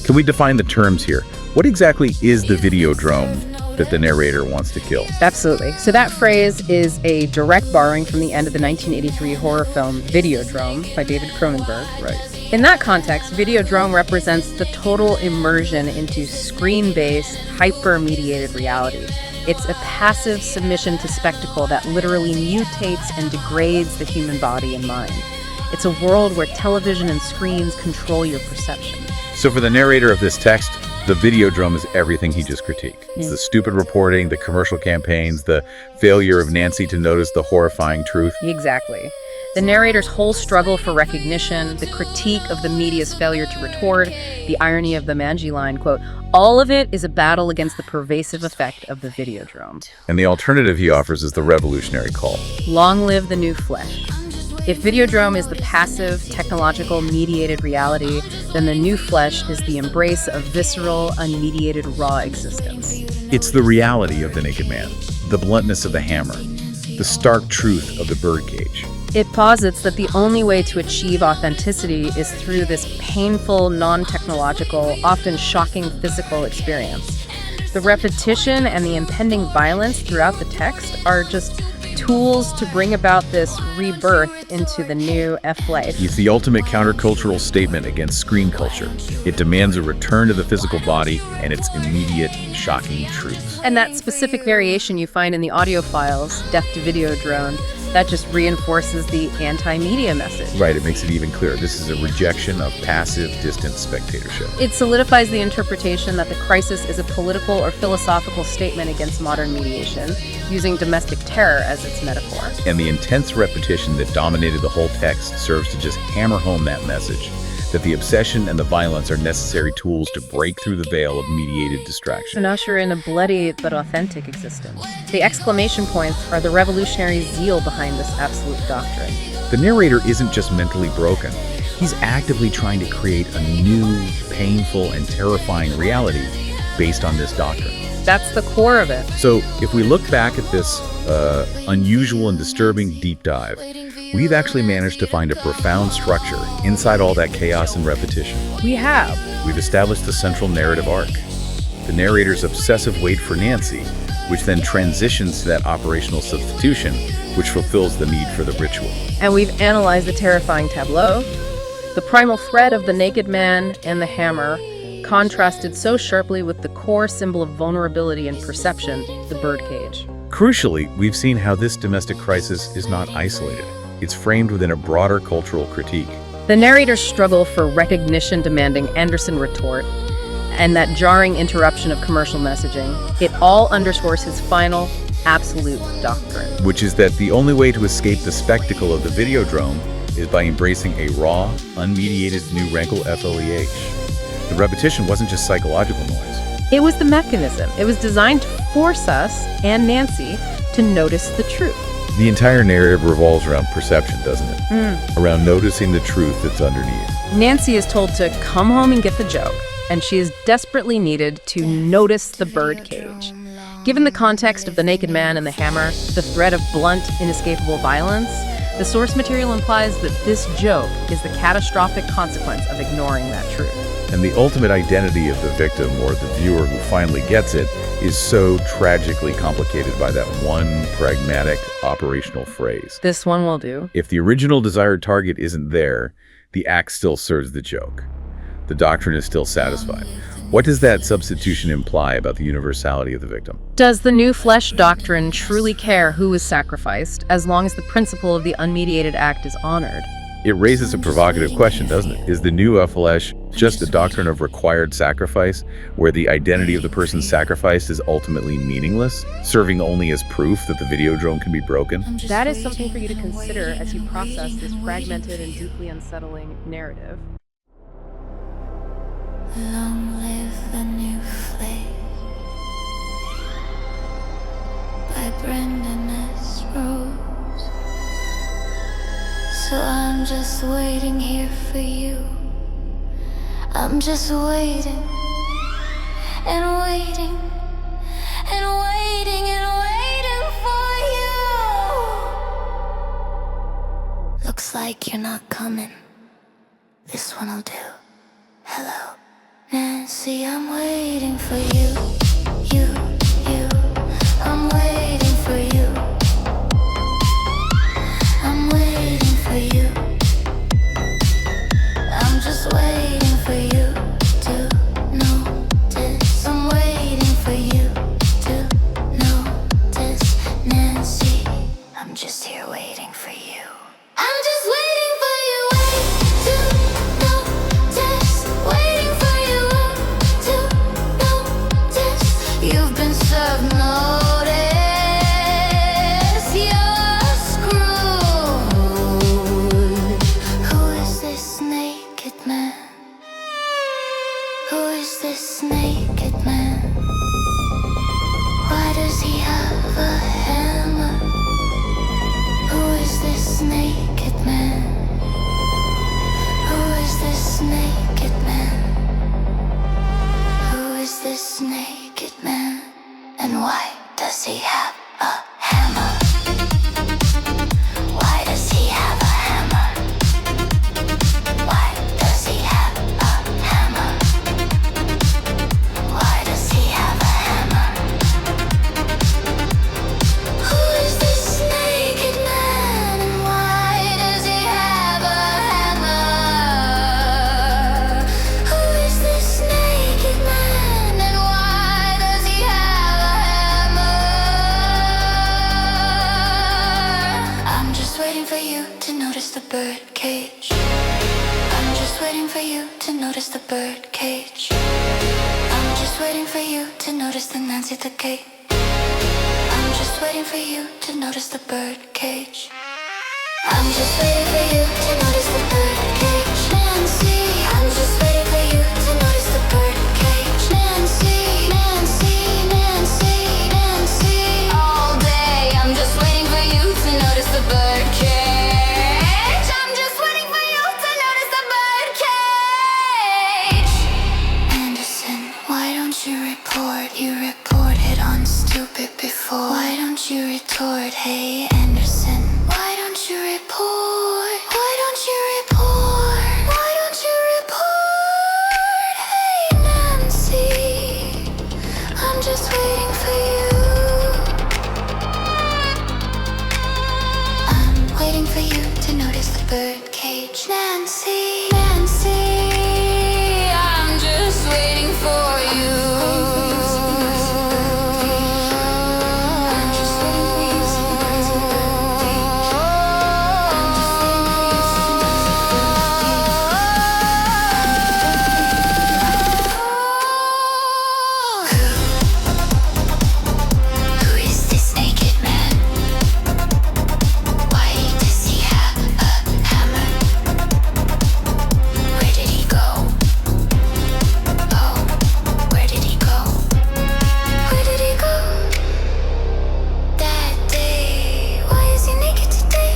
can we define the terms here? What exactly is the Videodrome that the narrator wants to kill? Absolutely. So that phrase is a direct borrowing from the end of the 1983 horror film Videodrome by David Cronenberg. Right. In that context, Videodrome represents the total immersion into screen-based, hyper-mediated reality. It's a passive submission to spectacle that literally mutates and degrades the human body and mind. It's a world where television and screens control your perception. So for the narrator of this text, the Videodrome is everything he just critiqued. It's the stupid reporting, the commercial campaigns, the failure of Nancy to notice the horrifying truth. Exactly. The narrator's whole struggle for recognition, the critique of the media's failure to retort, the irony of the Manji line, quote, all of it is a battle against the pervasive effect of the Videodrome. And the alternative he offers is the revolutionary call. Long live the new flesh. If Videodrome is the passive, technological, mediated reality, then the new flesh is the embrace of visceral, unmediated, raw existence. It's the reality of the naked man, the bluntness of the hammer, the stark truth of the birdcage. It posits that the only way to achieve authenticity is through this painful, non-technological, often shocking physical experience. The repetition and the impending violence throughout the text are just tools to bring about this rebirth into the new F-life. It's the ultimate countercultural statement against screen culture. It demands a return to the physical body and its immediate, shocking truths. And that specific variation you find in the audio files, Death to Videodrome, that just reinforces the anti-media message. Right, it makes it even clearer. This is a rejection of passive, distant spectatorship. It solidifies the interpretation that the crisis is a political or philosophical statement against modern mediation, using domestic terror as its metaphor. And the intense repetition that dominated the whole text serves to just hammer home that message, that the obsession and the violence are necessary tools to break through the veil of mediated distraction. And usher in a bloody but authentic existence. The exclamation points are the revolutionary zeal behind this absolute doctrine. The narrator isn't just mentally broken. He's actively trying to create a new, painful, and terrifying reality based on this doctrine. That's the core of it. So if we look back at this unusual and disturbing deep dive, we've actually managed to find a profound structure inside all that chaos and repetition. We have. We've established the central narrative arc. the narrator's obsessive wait for Nancy, which then transitions to that operational substitution, which fulfills the need for the ritual. And we've analyzed the terrifying tableau. The primal threat of the naked man and the hammer contrasted so sharply with the core symbol of vulnerability and perception, the birdcage. Crucially, we've seen how this domestic crisis is not isolated. It's framed within a broader cultural critique. The narrator's struggle for recognition demanding Anderson retort, and that jarring interruption of commercial messaging, it all underscores his final, absolute doctrine. Which is that the only way to escape the spectacle of the Videodrome is by embracing a raw, unmediated new rankle FOEH. The repetition wasn't just psychological noise. It was the mechanism. It was designed to force us and Nancy to notice the truth. The entire narrative revolves around perception, doesn't it? Around noticing the truth that's underneath. Nancy is told to come home and get the joke, and she is desperately needed to notice the birdcage. Given the context of the naked man and the hammer, the threat of blunt, inescapable violence, the source material implies that this joke is the catastrophic consequence of ignoring that truth. And the ultimate identity of the victim, or the viewer who finally gets it, is so tragically complicated by that one pragmatic operational phrase. This one will do. If the original desired target isn't there, the act still serves the joke. The doctrine is still satisfied. What does that substitution imply about the universality of the victim? Does the new flesh doctrine truly care who is sacrificed, as long as the principle of the unmediated act is honored? It raises a provocative question, doesn't it? Is the new flesh just a doctrine of required sacrifice, where the identity of the person sacrificed is ultimately meaningless, serving only as proof that the Videodrome can be broken? That is something for you to consider as you process this fragmented and deeply unsettling narrative. Long live the new flame by Brendan S. Rose. So I'm just waiting here for you. I'm just waiting and waiting and waiting and waiting for you. Looks like you're not coming. This one'll do. Hello, Nancy, I'm waiting for you. I'm waiting for you. I'm waiting for you. I'm just waiting for you to notice. I'm waiting for you to notice. Nancy, I'm just here waiting for you. I'm just waiting for you, to notice. Waiting for you to notice. You've been served notice. You're screwed. Who is this naked man? Who is this naked man? Why does he have a hammer? Who is this naked man? Who is this naked man? Who is this naked man? And why does he have a hammer? Why does he have a hammer? Why does he have a hammer? Why does he have a hammer? Who is this naked man? And why does he have a hammer? Who is this naked man? And why does he have a hammer? I'm just waiting for you to notice the bird cage. I'm just waiting for you to notice the bird cage. I'm just waiting for you to notice the Nancy at the gate. I'm just waiting for you to notice the bird cage. I'm just waiting for you to notice the bird cage, Nancy. I'm just waiting for you to notice the bird cage, Nancy. Nancy, Nancy, Nancy. All day I'm just waiting for you to notice the bird cage. I'm just waiting for you to notice the bird cage. Anderson, why don't you report? You reported on stupid before. Why don't you retort? Hey Anderson, why don't you report? Why don't you report? Why don't you report? Hey Nancy, Nancy, Nancy, I'm just waiting for you. Who is this naked man? Why does he have a hammer? Where did he go? Oh, where did he go? Where did he go? That day. Why is he naked today?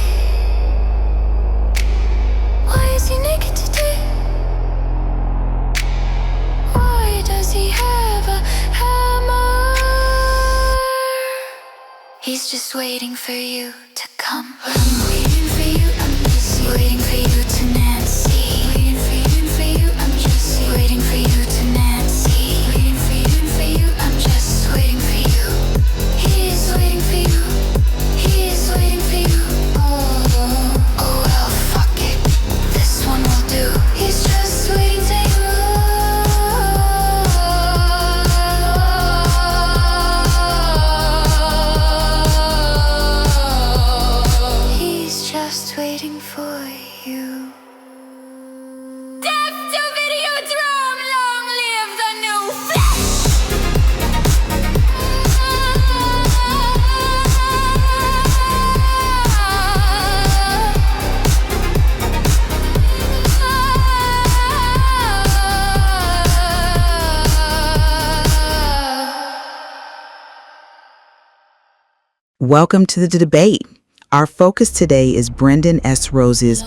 Why is he naked today? Why does he have a hammer? He's just waiting for you to come. I'm waiting for you, I'm just waiting for you to Nancy. Waiting for you, I'm just waiting for you to Nancy. Waiting for you, I'm just waiting for you. He's waiting for you. He's waiting for you. Oh well, fuck it. This one will do. He's just waiting to He's just waiting for you. Death to Videodrome, long live the new Welcome to the debate. Our focus today is Brendan S. Rose's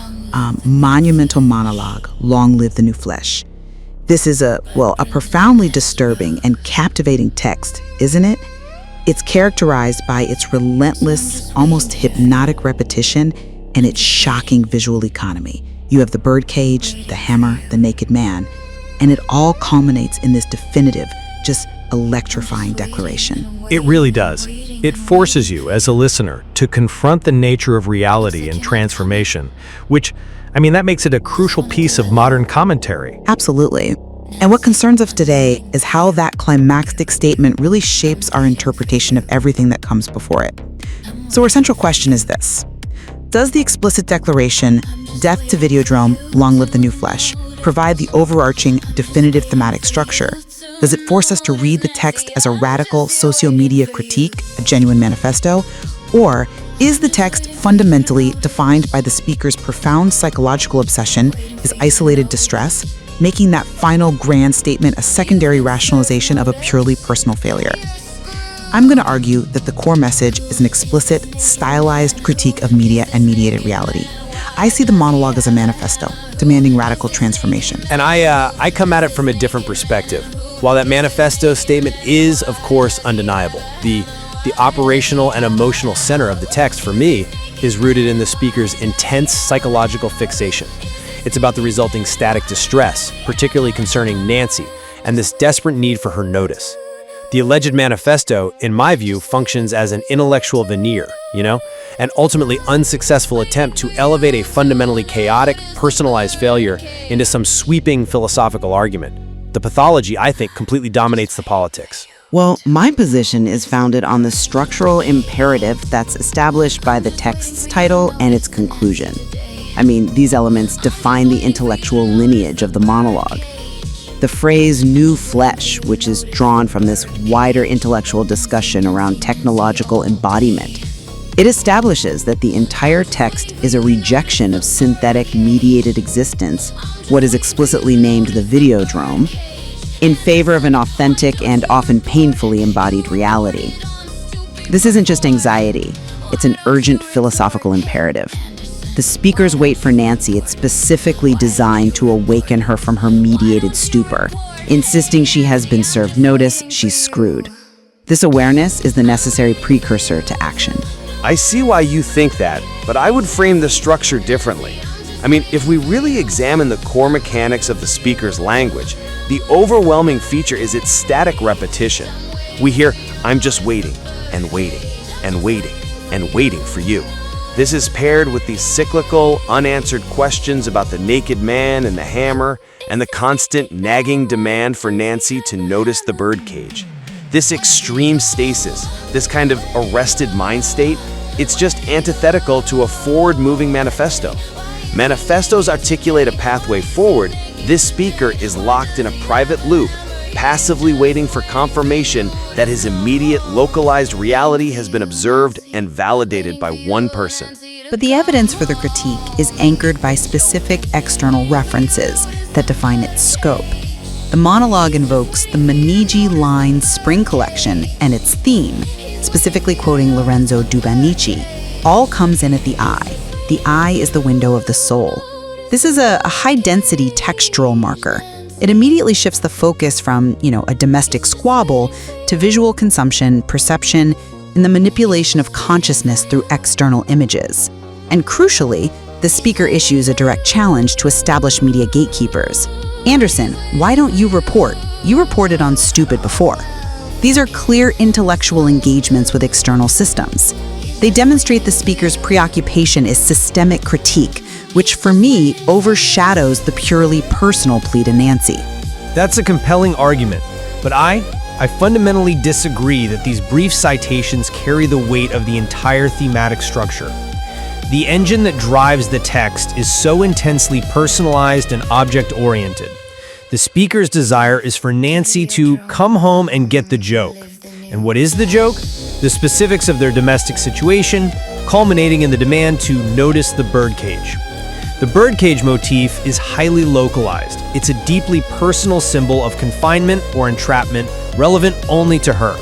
monumental monologue, Long Live the New Flesh. This is a profoundly disturbing and captivating text, isn't it? It's characterized by its relentless, almost hypnotic repetition and its shocking visual economy. You have the birdcage, the hammer, the naked man, and it all culminates in this definitive, just electrifying declaration. It really does. It forces you, as a listener, to confront the nature of reality and transformation, which, that makes it a crucial piece of modern commentary. Absolutely. And what concerns us today is how that climactic statement really shapes our interpretation of everything that comes before it. So our central question is this: does the explicit declaration, Death to Videodrome, Long Live the New Flesh, provide the overarching, definitive thematic structure? Does it force us to read the text as a radical socio-media critique, a genuine manifesto? Or is the text fundamentally defined by the speaker's profound psychological obsession, his isolated distress, making that final grand statement a secondary rationalization of a purely personal failure? I'm going to argue that the core message is an explicit, stylized critique of media and mediated reality. I see the monologue as a manifesto, demanding radical transformation. And I come at it from a different perspective. While that manifesto statement is, of course, undeniable, the operational and emotional center of the text, for me, is rooted in the speaker's intense psychological fixation. It's about the resulting static distress, particularly concerning Nancy, and this desperate need for her notice. The alleged manifesto, in my view, functions as an intellectual veneer, an ultimately unsuccessful attempt to elevate a fundamentally chaotic, personalized failure into some sweeping philosophical argument. The pathology, I think, completely dominates the politics. Well, my position is founded on the structural imperative that's established by the text's title and its conclusion. These elements define the intellectual lineage of the monologue. The phrase new flesh, which is drawn from this wider intellectual discussion around technological embodiment, it establishes that the entire text is a rejection of synthetic mediated existence, what is explicitly named the Videodrome, in favor of an authentic and often painfully embodied reality. This isn't just anxiety, it's an urgent philosophical imperative. The speaker's wait for Nancy, it's specifically designed to awaken her from her mediated stupor, insisting she has been served notice, she's screwed. This awareness is the necessary precursor to action. I see why you think that, but I would frame the structure differently. If we really examine the core mechanics of the speaker's language, the overwhelming feature is its static repetition. We hear, I'm just waiting, and waiting, and waiting, and waiting for you. This is paired with these cyclical, unanswered questions about the naked man and the hammer, and the constant nagging demand for Nancy to notice the birdcage. This extreme stasis, this kind of arrested mind state, it's just antithetical to a forward-moving manifesto. Manifestos articulate a pathway forward. This speaker is locked in a private loop, passively waiting for confirmation that his immediate localized reality has been observed and validated by one person. But the evidence for the critique is anchored by specific external references that define its scope. The monologue invokes the Manigi line Spring Collection and its theme, specifically quoting Lorenzo Dubanici, all comes in at the eye. The eye is the window of the soul. This is a high-density textural marker. It immediately shifts the focus from, a domestic squabble to visual consumption, perception, and the manipulation of consciousness through external images. And crucially, the speaker issues a direct challenge to established media gatekeepers. Anderson, why don't you report? You reported on stupid before. These are clear intellectual engagements with external systems. They demonstrate the speaker's preoccupation is systemic critique, which for me overshadows the purely personal plea to Nancy. That's a compelling argument, but I fundamentally disagree that these brief citations carry the weight of the entire thematic structure. The engine that drives the text is so intensely personalized and object-oriented. The speaker's desire is for Nancy to come home and get the joke. And what is the joke? The specifics of their domestic situation, culminating in the demand to notice the birdcage. The birdcage motif is highly localized. It's a deeply personal symbol of confinement or entrapment, relevant only to her.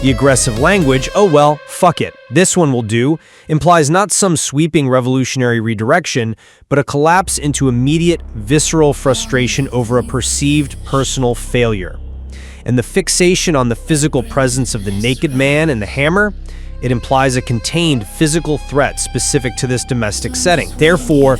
The aggressive language, oh well, fuck it, this one will do, implies not some sweeping revolutionary redirection, but a collapse into immediate, visceral frustration over a perceived personal failure. And the fixation on the physical presence of the naked man and the hammer, it implies a contained physical threat specific to this domestic setting. Therefore,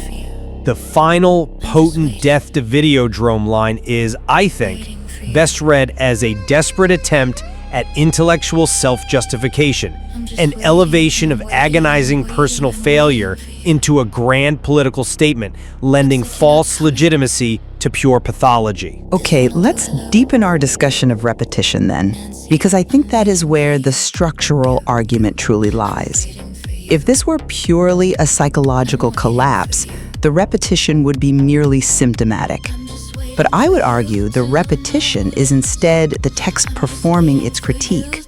the final potent death to Videodrome line is, I think, best read as a desperate attempt at intellectual self-justification, an elevation of agonizing personal failure into a grand political statement, lending false legitimacy to pure pathology. Okay, let's deepen our discussion of repetition then, because I think that is where the structural argument truly lies. If this were purely a psychological collapse, the repetition would be merely symptomatic. But I would argue the repetition is instead the text performing its critique.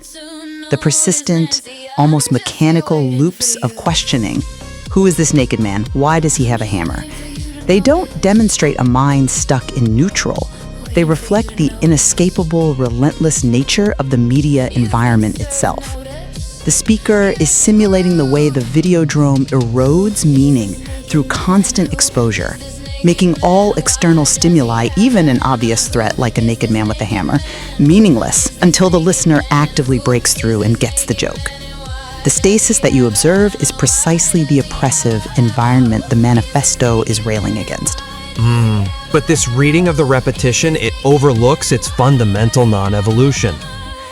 The persistent, almost mechanical loops of questioning. Who is this naked man? Why does he have a hammer? They don't demonstrate a mind stuck in neutral. They reflect the inescapable, relentless nature of the media environment itself. The speaker is simulating the way the Videodrome erodes meaning through constant exposure, making all external stimuli, even an obvious threat like a naked man with a hammer, meaningless until the listener actively breaks through and gets the joke. The stasis that you observe is precisely the oppressive environment the manifesto is railing against. But this reading of the repetition, it overlooks its fundamental non-evolution.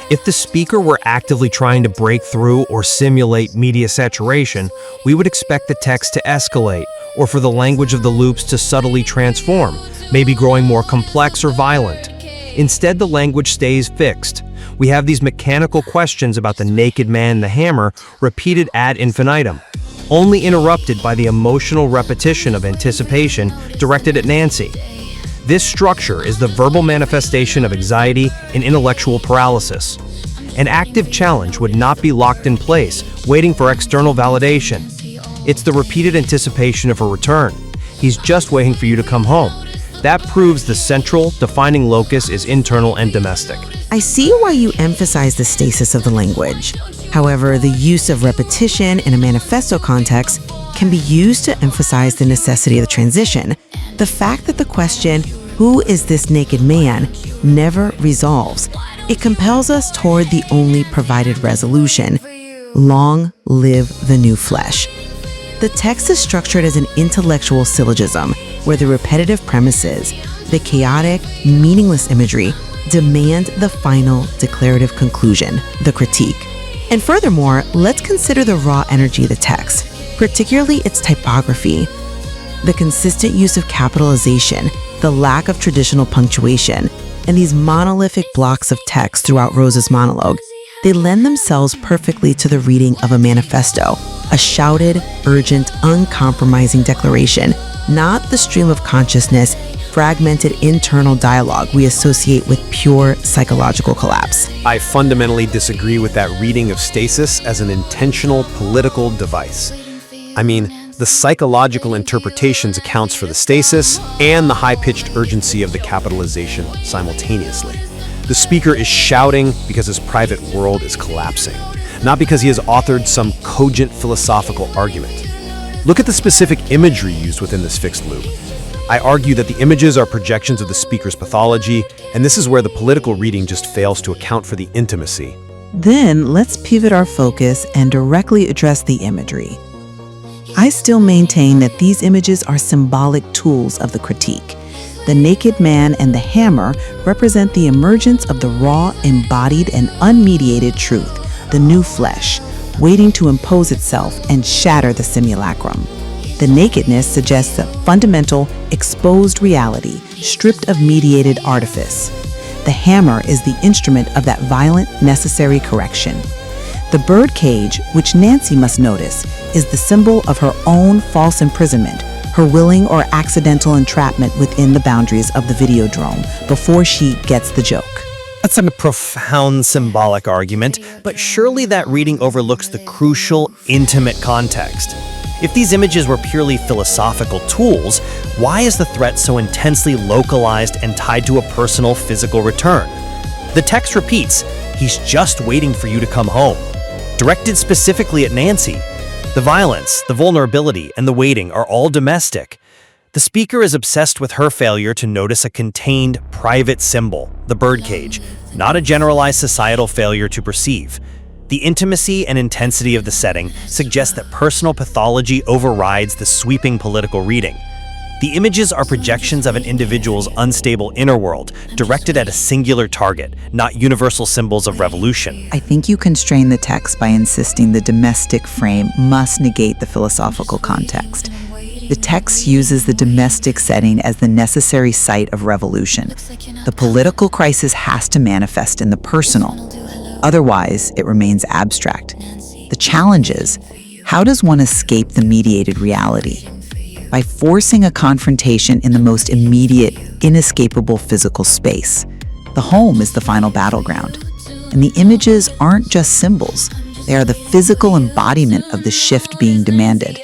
If the speaker were actively trying to break through or simulate media saturation, we would expect the text to escalate, or for the language of the loops to subtly transform, maybe growing more complex or violent. Instead, the language stays fixed. We have these mechanical questions about the naked man and the hammer repeated ad infinitum, only interrupted by the emotional repetition of anticipation directed at Nancy. This structure is the verbal manifestation of anxiety and intellectual paralysis. An active challenge would not be locked in place, waiting for external validation. It's the repeated anticipation of a return. He's just waiting for you to come home. That proves the central, defining locus is internal and domestic. I see why you emphasize the stasis of the language. However, the use of repetition in a manifesto context can be used to emphasize the necessity of the transition. The fact that the question, who is this naked man, never resolves. It compels us toward the only provided resolution. Long live the new flesh. The text is structured as an intellectual syllogism, where the repetitive premises, the chaotic, meaningless imagery, demand the final declarative conclusion, the critique. And furthermore, let's consider the raw energy of the text. particularly its typography. The consistent use of capitalization, the lack of traditional punctuation, and these monolithic blocks of text throughout Rose's monologue, they lend themselves perfectly to the reading of a manifesto, a shouted, urgent, uncompromising declaration, not the stream of consciousness, fragmented internal dialogue we associate with pure psychological collapse. I fundamentally disagree with that reading of stasis as an intentional political device. I mean, the psychological interpretations accounts for the stasis and the high-pitched urgency of the capitalization simultaneously. The speaker is shouting because his private world is collapsing, not because he has authored some cogent philosophical argument. Look at the specific imagery used within this fixed loop. I argue that the images are projections of the speaker's pathology, and this is where the political reading just fails to account for the intimacy. Then let's pivot our focus and directly address the imagery. I still maintain that these images are symbolic tools of the critique. The naked man and the hammer represent the emergence of the raw, embodied, and unmediated truth, the new flesh, waiting to impose itself and shatter the simulacrum. The nakedness suggests a fundamental, exposed reality, stripped of mediated artifice. The hammer is the instrument of that violent, necessary correction. The birdcage, which Nancy must notice, is the symbol of her own false imprisonment, her willing or accidental entrapment within the boundaries of the Videodrome before she gets the joke. That's a profound symbolic argument, but surely that reading overlooks the crucial, intimate context. If these images were purely philosophical tools, why is the threat so intensely localized and tied to a personal, physical return? The text repeats, "He's just waiting for you to come home," directed specifically at Nancy. The violence, the vulnerability, and the waiting are all domestic. The speaker is obsessed with her failure to notice a contained, private symbol, the birdcage, not a generalized societal failure to perceive. The intimacy and intensity of the setting suggest that personal pathology overrides the sweeping political reading. The images are projections of an individual's unstable inner world, directed at a singular target, not universal symbols of revolution. I think you constrain the text by insisting the domestic frame must negate the philosophical context. The text uses the domestic setting as the necessary site of revolution. The political crisis has to manifest in the personal. Otherwise, it remains abstract. The challenge is, how does one escape the mediated reality? By forcing a confrontation in the most immediate, inescapable physical space. The home is the final battleground. And the images aren't just symbols. They are the physical embodiment of the shift being demanded.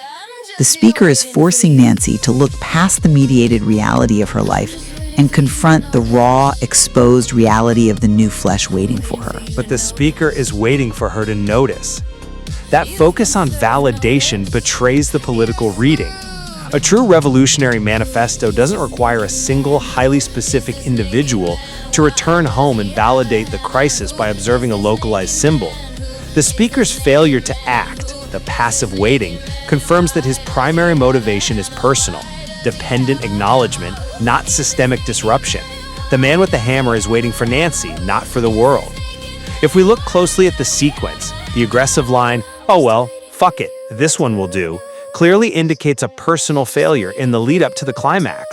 The speaker is forcing Nancy to look past the mediated reality of her life and confront the raw, exposed reality of the new flesh waiting for her. But the speaker is waiting for her to notice. That focus on validation betrays the political reading. A true revolutionary manifesto doesn't require a single, highly specific individual to return home and validate the crisis by observing a localized symbol. The speaker's failure to act, the passive waiting, confirms that his primary motivation is personal, dependent acknowledgement, not systemic disruption. The man with the hammer is waiting for Nancy, not for the world. If we look closely at the sequence, the aggressive line, "Oh well, fuck it, this one will do," clearly indicates a personal failure in the lead up to the climax.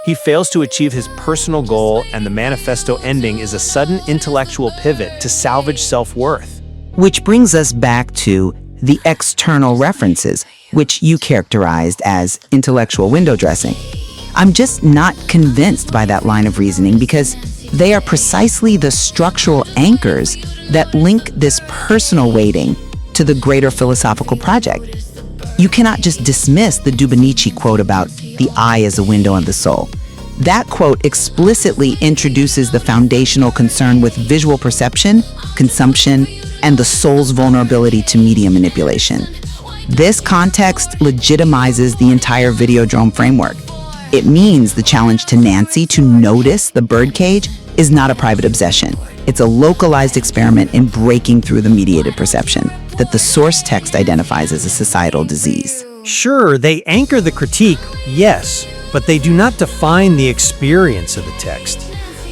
He fails to achieve his personal goal, and the manifesto ending is a sudden intellectual pivot to salvage self-worth. Which brings us back to the external references, which you characterized as intellectual window dressing. I'm just not convinced by that line of reasoning because they are precisely the structural anchors that link this personal waiting to the greater philosophical project. You cannot just dismiss the Dubinichi quote about the eye as a window on the soul. That quote explicitly introduces the foundational concern with visual perception, consumption, and the soul's vulnerability to media manipulation. This context legitimizes the entire Videodrome framework. It means the challenge to Nancy to notice the birdcage is not a private obsession. It's a localized experiment in breaking through the mediated perception that the source text identifies as a societal disease. Sure, they anchor the critique, yes, but they do not define the experience of the text.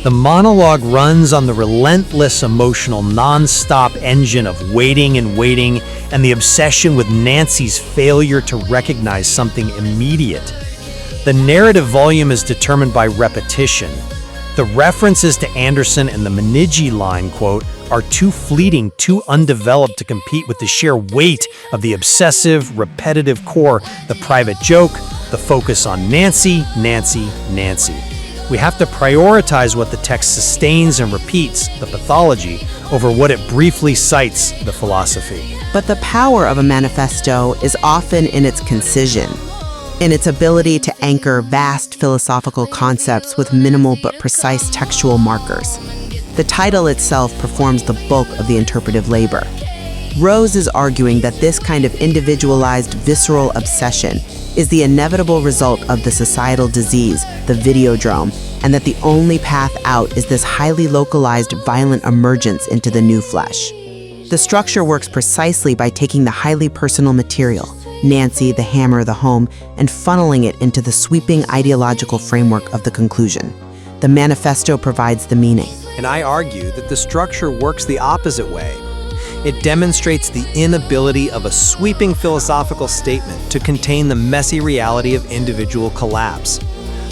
The monologue runs on the relentless emotional non-stop engine of waiting and waiting and the obsession with Nancy's failure to recognize something immediate. The narrative volume is determined by repetition. The references to Anderson and the Manigi line, quote, are too fleeting, too undeveloped to compete with the sheer weight of the obsessive, repetitive core, the private joke, the focus on Nancy, Nancy, Nancy. We have to prioritize what the text sustains and repeats, the pathology, over what it briefly cites, the philosophy. But the power of a manifesto is often in its concision, in its ability to anchor vast philosophical concepts with minimal but precise textual markers. The title itself performs the bulk of the interpretive labor. Rose is arguing that this kind of individualized, visceral obsession is the inevitable result of the societal disease, the videodrome, and that the only path out is this highly localized, violent emergence into the new flesh. The structure works precisely by taking the highly personal material, Nancy, the hammer, the home, and funneling it into the sweeping ideological framework of the conclusion. The manifesto provides the meaning. And I argue that the structure works the opposite way. It demonstrates the inability of a sweeping philosophical statement to contain the messy reality of individual collapse.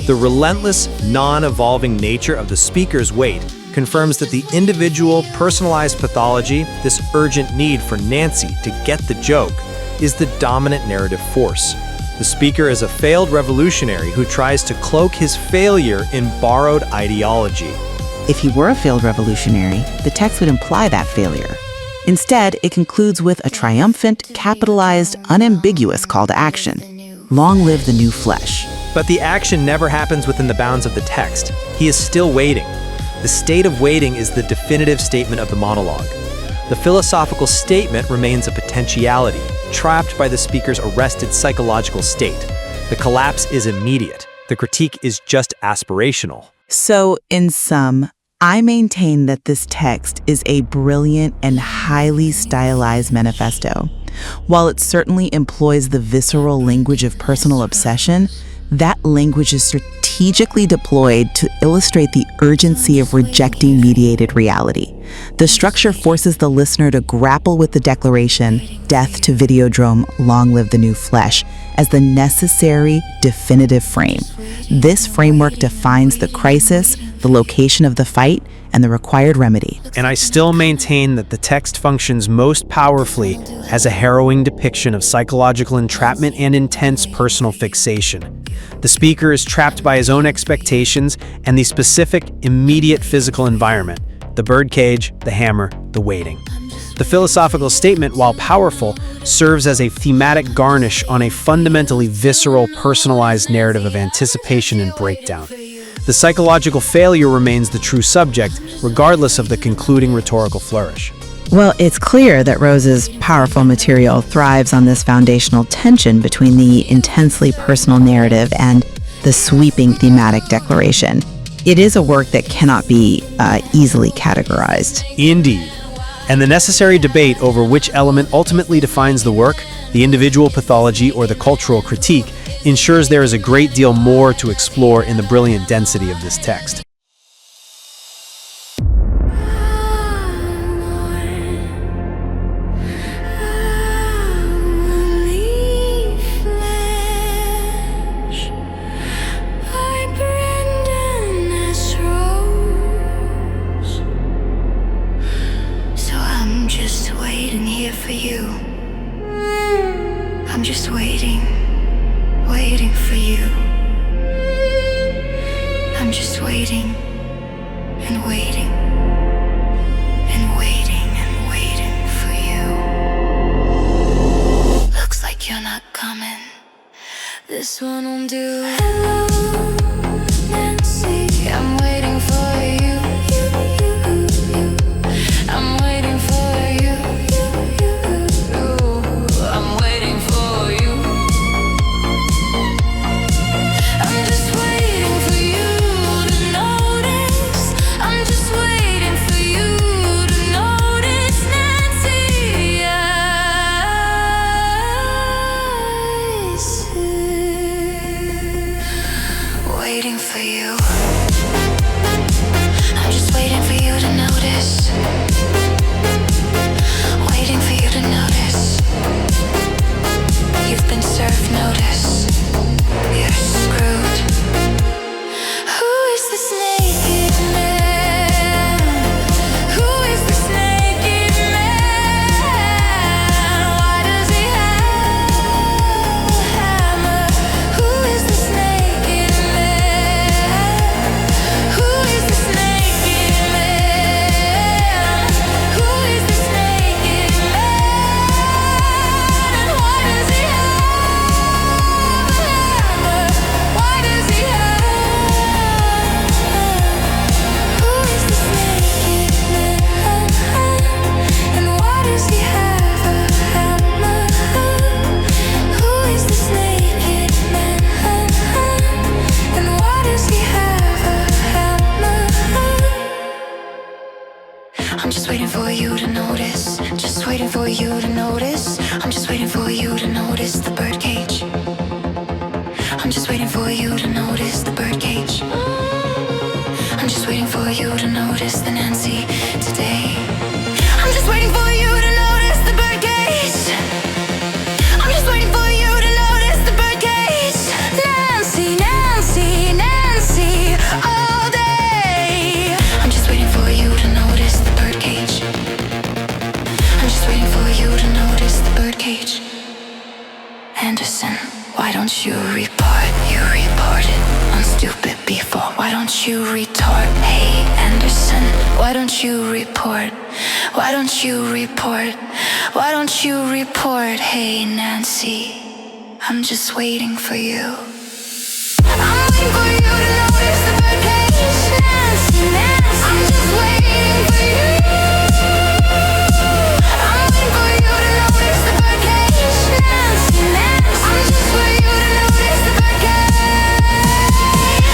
The relentless, non-evolving nature of the speaker's weight confirms that the individual, personalized pathology, this urgent need for Nancy to get the joke, is the dominant narrative force. The speaker is a failed revolutionary who tries to cloak his failure in borrowed ideology. If he were a failed revolutionary, the text would imply that failure. Instead, it concludes with a triumphant, capitalized, unambiguous call to action. Long live the new flesh. But the action never happens within the bounds of the text. He is still waiting. The state of waiting is the definitive statement of the monologue. The philosophical statement remains a potentiality, trapped by the speaker's arrested psychological state. The collapse is immediate. The critique is just aspirational. So, in sum, I maintain that this text is a brilliant and highly stylized manifesto. While it certainly employs the visceral language of personal obsession, that language is strategically deployed to illustrate the urgency of rejecting mediated reality. The structure forces the listener to grapple with the declaration, "Death to Videodrome, long live the new flesh," as the necessary, definitive frame. This framework defines the crisis, the location of the fight, and the required remedy. And I still maintain that the text functions most powerfully as a harrowing depiction of psychological entrapment and intense personal fixation. The speaker is trapped by his own expectations and the specific, immediate physical environment, the birdcage, the hammer, the waiting. The philosophical statement, while powerful, serves as a thematic garnish on a fundamentally visceral, personalized narrative of anticipation and breakdown. The psychological failure remains the true subject, regardless of the concluding rhetorical flourish. Well, it's clear that Rose's powerful material thrives on this foundational tension between the intensely personal narrative and the sweeping thematic declaration. It is a work that cannot be easily categorized. Indeed. And the necessary debate over which element ultimately defines the work, the individual pathology or the cultural critique, ensures there is a great deal more to explore in the brilliant density of this text. I'm just waiting for you. I'm just waiting and waiting and waiting and waiting for you. Looks like you're not coming. This one won't do. Hello, Nancy. I'm waiting for you. I'm waiting for you. I'm waiting for you. I'm just waiting for you to notice. I'm just waiting for you to notice, Nancy. I see. Waiting for you. you to notice. I'm just waiting for you to notice the birdcage. I'm just waiting for you to notice the birdcage. I'm just waiting for you to notice the Nancy today. I'm just waiting for you to notice the birdcage. I'm just waiting for you to notice the birdcage. Nancy, Nancy, Nancy, all day. I'm just waiting for you to notice the birdcage. I'm just waiting for you to notice the birdcage. Anderson, why don't you report? You reported on stupid before. Why don't you retort? Hey, Anderson, why don't you report? Why don't you report? Why don't you report? Hey, Nancy, I'm just waiting for you. I'm waiting for you to notice the birdcage. Nancy, Nancy, I'm just waiting for you. I'm waiting for you to notice the birdcage. Nancy, Nancy, I'm just waiting for you to notice the birdcage.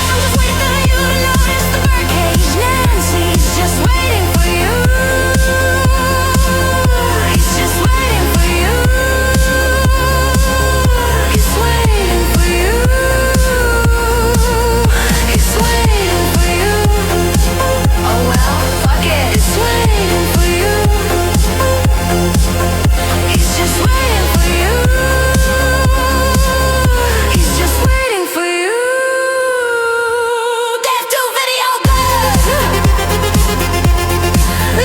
I'm just waiting for you to notice the birdcage. Nancy's just waiting for you. He's just waiting for you. He's waiting for you. He's waiting for you. Oh well, fuck it. He's waiting for you. He's just waiting for you. He's just waiting for you. Death to video good.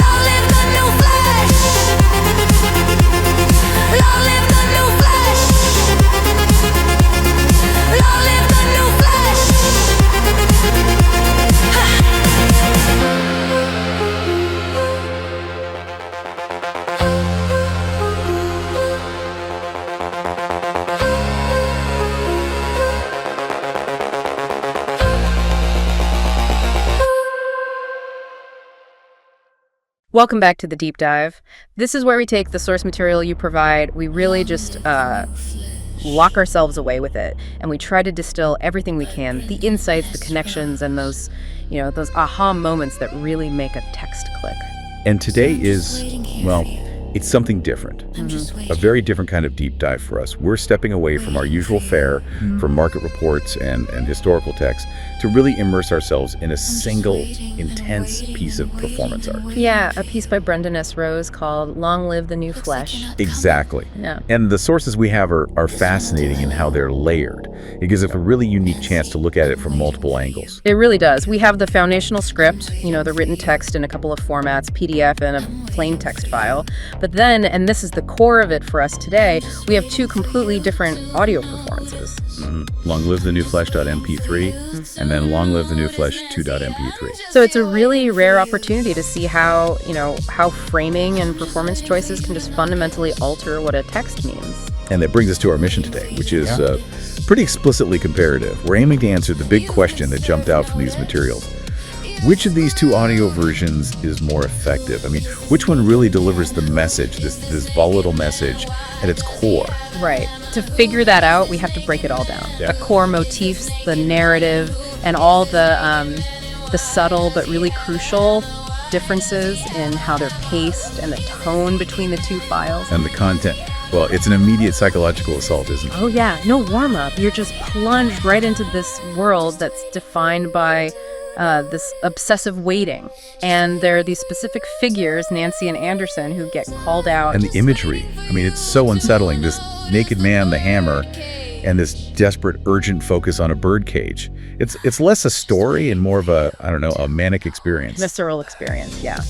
Long live the new flesh. Long live the new flesh. Long live the new flesh. Welcome back to the deep dive. This is where we take the source material you provide. We really just lock ourselves away with it, and we try to distill everything we can, the insights, the connections, and those aha moments that really make a text click. And today is, well, it's something different. A very different kind of deep dive for us. We're stepping away from our usual fare from market reports and historical texts to really immerse ourselves in a single, intense piece of performance art. Yeah, a piece by Brendan S. Rose called Long Live the New Flesh. Exactly. Yeah. And the sources we have are fascinating in how they're layered. It gives us a really unique chance to look at it from multiple angles. It really does. We have the foundational script, the written text in a couple of formats, PDF and a plain text file. But then, and this is the core of it for us today, we have two completely different audio performances. Long Live the New Flesh.mp3 and then Long Live the New Flesh 2.mp3. So it's a really rare opportunity to see how framing and performance choices can just fundamentally alter what a text means. And that brings us to our mission today, which is pretty explicitly comparative. We're aiming to answer the big question that jumped out from these materials. Which of these two audio versions is more effective? I mean, which one really delivers the message, this volatile message at its core? Right. To figure that out, we have to break it all down. Yeah. The core motifs, the narrative, and all the subtle but really crucial differences in how they're paced and the tone between the two files. And the content. Well, it's an immediate psychological assault, isn't it? Oh yeah, no warm-up. You're just plunged right into this world that's defined by this obsessive waiting. And there are these specific figures, Nancy and Anderson, who get called out. And the imagery. I mean, it's so unsettling. This naked man, the hammer, and this desperate, urgent focus on a birdcage. It's less a story and more of a manic experience. Visceral experience, yeah.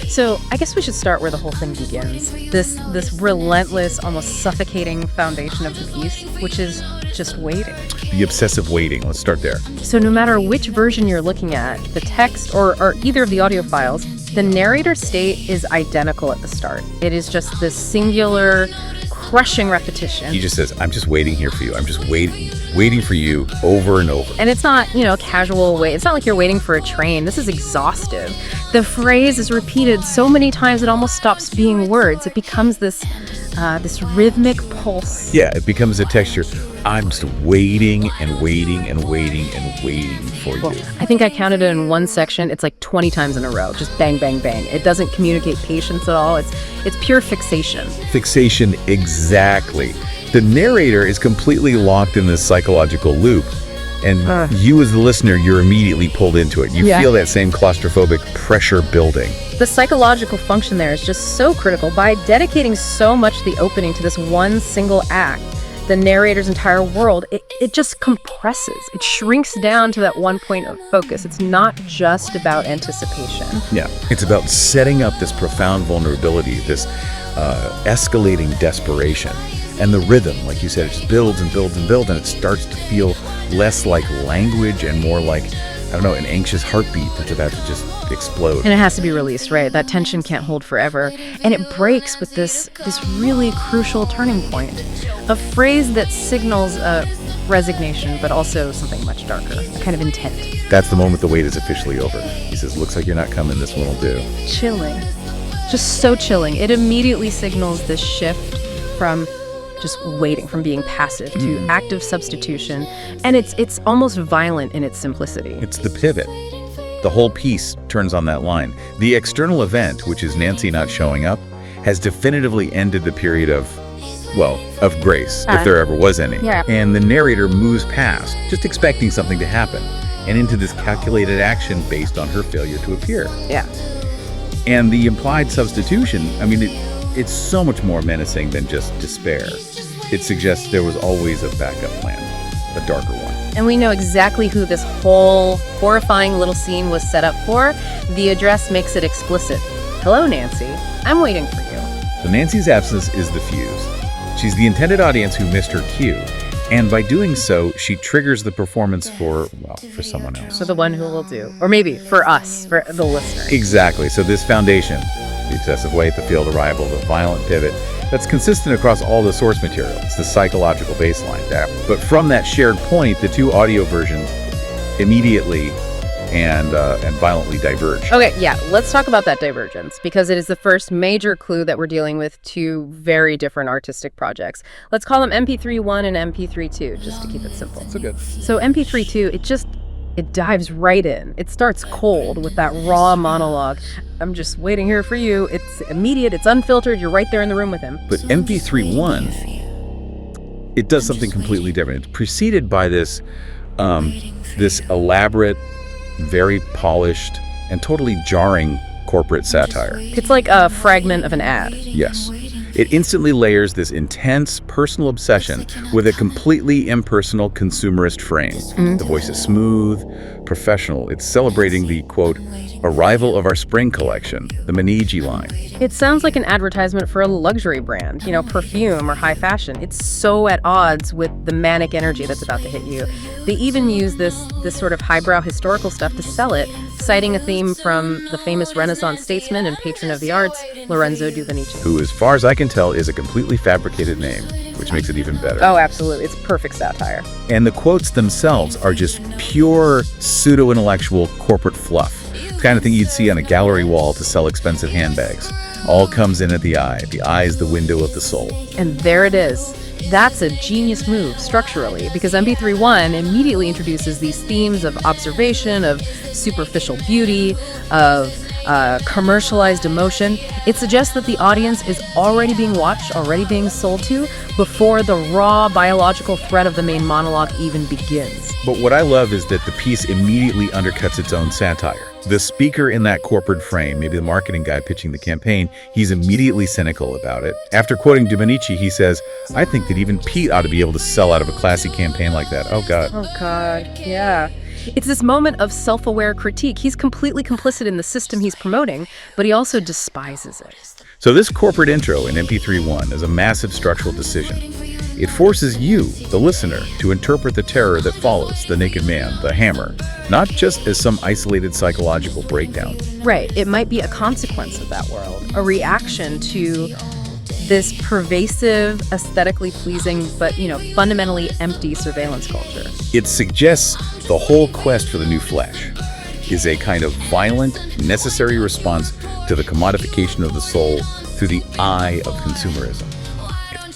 So I guess we should start where the whole thing begins. This relentless, almost suffocating foundation of the piece, which is just waiting. The obsessive waiting. Let's start there. So no matter which version you're looking at, the text or either of the audio files, the narrator state is identical at the start. It is just this singular, crushing repetition. He just says, I'm just waiting here for you. I'm just waiting for you over and over. And it's not, casual wait. It's not like you're waiting for a train. This is exhaustive. The phrase is repeated so many times it almost stops being words. It becomes this this rhythmic pulse. Yeah, it becomes a texture. I'm just waiting and waiting and waiting and waiting for you. I think I counted it in one section. It's like 20 times in a row, just bang, bang, bang. It doesn't communicate patience at all. It's pure fixation. Fixation, exactly. The narrator is completely locked in this psychological loop. And you as the listener, you're immediately pulled into it. You feel that same claustrophobic pressure building. The psychological function there is just so critical. By dedicating so much of the opening to this one single act, the narrator's entire world, it just compresses. It shrinks down to that one point of focus. It's not just about anticipation. Yeah, it's about setting up this profound vulnerability, this escalating desperation. And the rhythm, like you said, it just builds and builds and builds, and it starts to feel less like language and more like, I don't know, an anxious heartbeat that's about to just explode. And it has to be released, right? That tension can't hold forever. And it breaks with this really crucial turning point. A phrase that signals a resignation, but also something much darker, a kind of intent. That's the moment the wait is officially over. He says, looks like you're not coming, this one will do. Chilling. Just so chilling. It immediately signals this shift from just waiting, from being passive to active substitution, and it's almost violent in its simplicity. It's the pivot. The whole piece turns on that line. The external event, which is Nancy not showing up, has definitively ended the period of grace, if there ever was any. Yeah. And the narrator moves past, just expecting something to happen, and into this calculated action based on her failure to appear. Yeah. And the implied substitution, I mean, it's so much more menacing than just despair. It suggests there was always a backup plan, a darker one. And we know exactly who this whole horrifying little scene was set up for. The address makes it explicit. Hello, Nancy. I'm waiting for you. So Nancy's absence is the fuse. She's the intended audience who missed her cue. And by doing so, she triggers the performance for someone else. For the one who will do. Or maybe for us, for the listener. Exactly. So this foundation, the excessive weight, the field arrival, the violent pivot, that's consistent across all the source material. It's the psychological baseline. But from that shared point, the two audio versions immediately and violently diverge. Okay, yeah, let's talk about that divergence, because it is the first major clue that we're dealing with two very different artistic projects. Let's call them MP3-1 and MP3-2, just to keep it simple. So good. So MP3-2, it dives right in. It starts cold with that raw monologue. I'm just waiting here for you. It's immediate, it's unfiltered, you're right there in the room with him. But MP3-1, it does something completely different. It's preceded by this elaborate, very polished, and totally jarring corporate satire. It's like a fragment of an ad. Yes. It instantly layers this intense personal obsession with a completely impersonal consumerist frame. The voice is smooth, professional. It's celebrating the, quote, arrival of our spring collection, the Maniji line. It sounds like an advertisement for a luxury brand, perfume or high fashion. It's so at odds with the manic energy that's about to hit you. They even use this sort of highbrow historical stuff to sell it, citing a theme from the famous Renaissance statesman and patron of the arts, Lorenzo di Medici. Who, as far as I can tell, is a completely fabricated name, which makes it even better. Oh, absolutely. It's perfect satire. And the quotes themselves are just pure pseudo-intellectual corporate fluff. The kind of thing you'd see on a gallery wall to sell expensive handbags. All comes in at the eye. The eye is the window of the soul. And there it is. That's a genius move structurally, because MP3-1 immediately introduces these themes of observation, of superficial beauty, of commercialized emotion. It suggests that the audience is already being watched, already being sold to, before the raw biological threat of the main monologue even begins. But what I love is that the piece immediately undercuts its own satire. The speaker in that corporate frame, maybe the marketing guy pitching the campaign, he's immediately cynical about it. After quoting di Medici, he says, I think that even Pete ought to be able to sell out of a classy campaign like that. Oh, God. Oh, God. Yeah. It's this moment of self-aware critique. He's completely complicit in the system he's promoting, but he also despises it. So this corporate intro in MP3-1 is a massive structural decision. It forces you, the listener, to interpret the terror that follows the naked man, the hammer, not just as some isolated psychological breakdown. Right. It might be a consequence of that world, a reaction to this pervasive, aesthetically pleasing, but, fundamentally empty surveillance culture. It suggests the whole quest for the new flesh is a kind of violent, necessary response to the commodification of the soul through the eye of consumerism.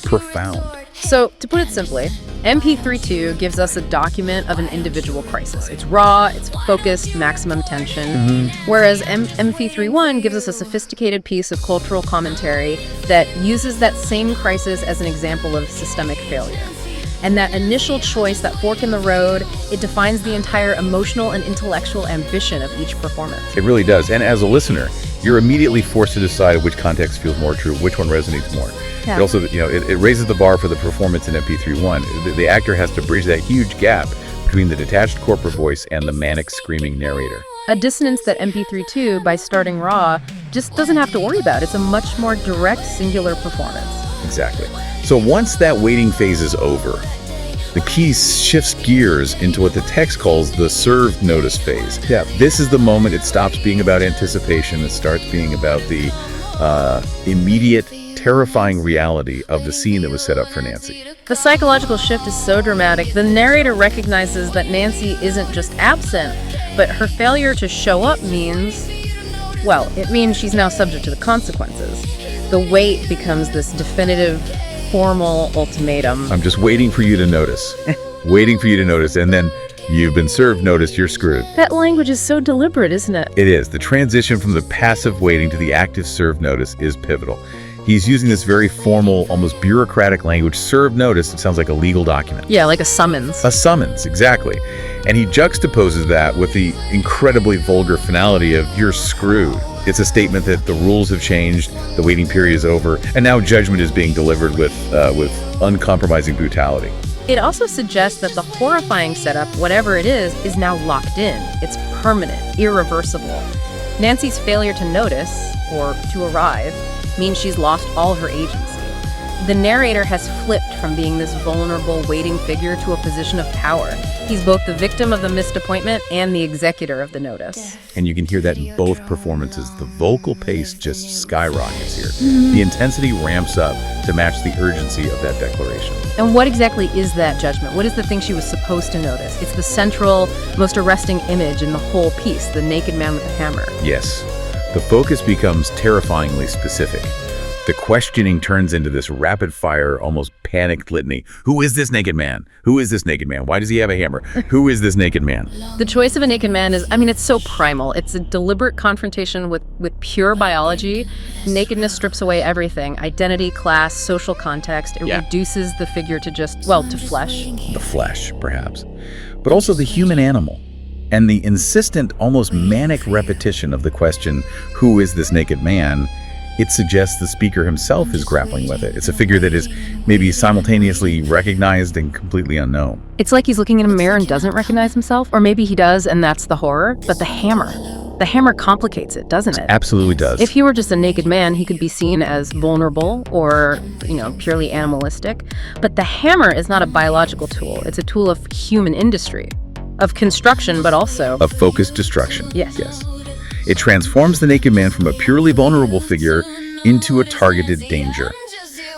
profound? So, to put it simply, MP32 gives us a document of an individual crisis. It's raw, it's focused, maximum tension, whereas MP31 gives us a sophisticated piece of cultural commentary that uses that same crisis as an example of systemic failure. And that initial choice, that fork in the road, it defines the entire emotional and intellectual ambition of each performance. It really does. And as a listener, you're immediately forced to decide which context feels more true, which one resonates more. Yeah. It also, it raises the bar for the performance in MP31. The actor has to bridge that huge gap between the detached corporate voice and the manic screaming narrator. A dissonance that MP32, by starting raw, just doesn't have to worry about. It's a much more direct, singular performance. Exactly. So once that waiting phase is over, the piece shifts gears into what the text calls the served notice phase. Yeah. This is the moment it stops being about anticipation. It starts being about the immediate, terrifying reality of the scene that was set up for Nancy. The psychological shift is so dramatic. The narrator recognizes that Nancy isn't just absent, but her failure to show up means, well, it means she's now subject to the consequences. The wait becomes this definitive, formal ultimatum. I'm just waiting for you to notice. Waiting for you to notice, and then you've been served notice, you're screwed. That language is so deliberate, isn't it? It is. The transition from the passive waiting to the active served notice is pivotal. He's using this very formal, almost bureaucratic language. Served notice, it sounds like a legal document. Yeah, like a summons. A summons, exactly. And he juxtaposes that with the incredibly vulgar finality of "you're screwed." It's a statement that the rules have changed, the waiting period is over, and now judgment is being delivered with uncompromising brutality. It also suggests that the horrifying setup, whatever it is now locked in. It's permanent, irreversible. Nancy's failure to notice, or to arrive, means she's lost all her agency. The narrator has flipped from being this vulnerable, waiting figure to a position of power. He's both the victim of the missed appointment and the executor of the notice. And you can hear that in both performances. The vocal pace just skyrockets here. The intensity ramps up to match the urgency of that declaration. And what exactly is that judgment? What is the thing she was supposed to notice? It's the central, most arresting image in the whole piece, the naked man with the hammer. Yes. The focus becomes terrifyingly specific. The questioning turns into this rapid-fire, almost panicked litany. Who is this naked man? Who is this naked man? Why does he have a hammer? Who is this naked man? The choice of a naked man is, it's so primal. It's a deliberate confrontation with pure biology. Nakedness strips away everything. Identity, class, social context. It reduces the figure to just, to flesh. The flesh, perhaps. But also the human animal. And the insistent, almost manic repetition of the question, who is this naked man? It suggests the speaker himself is grappling with it. It's a figure that is maybe simultaneously recognized and completely unknown. It's like he's looking in a mirror and doesn't recognize himself, or maybe he does and that's the horror, but the hammer complicates it, doesn't it? Absolutely does. If he were just a naked man, he could be seen as vulnerable or, purely animalistic, but the hammer is not a biological tool. It's a tool of human industry, of construction, but also of focused destruction. Yes. It transforms the naked man from a purely vulnerable figure into a targeted danger.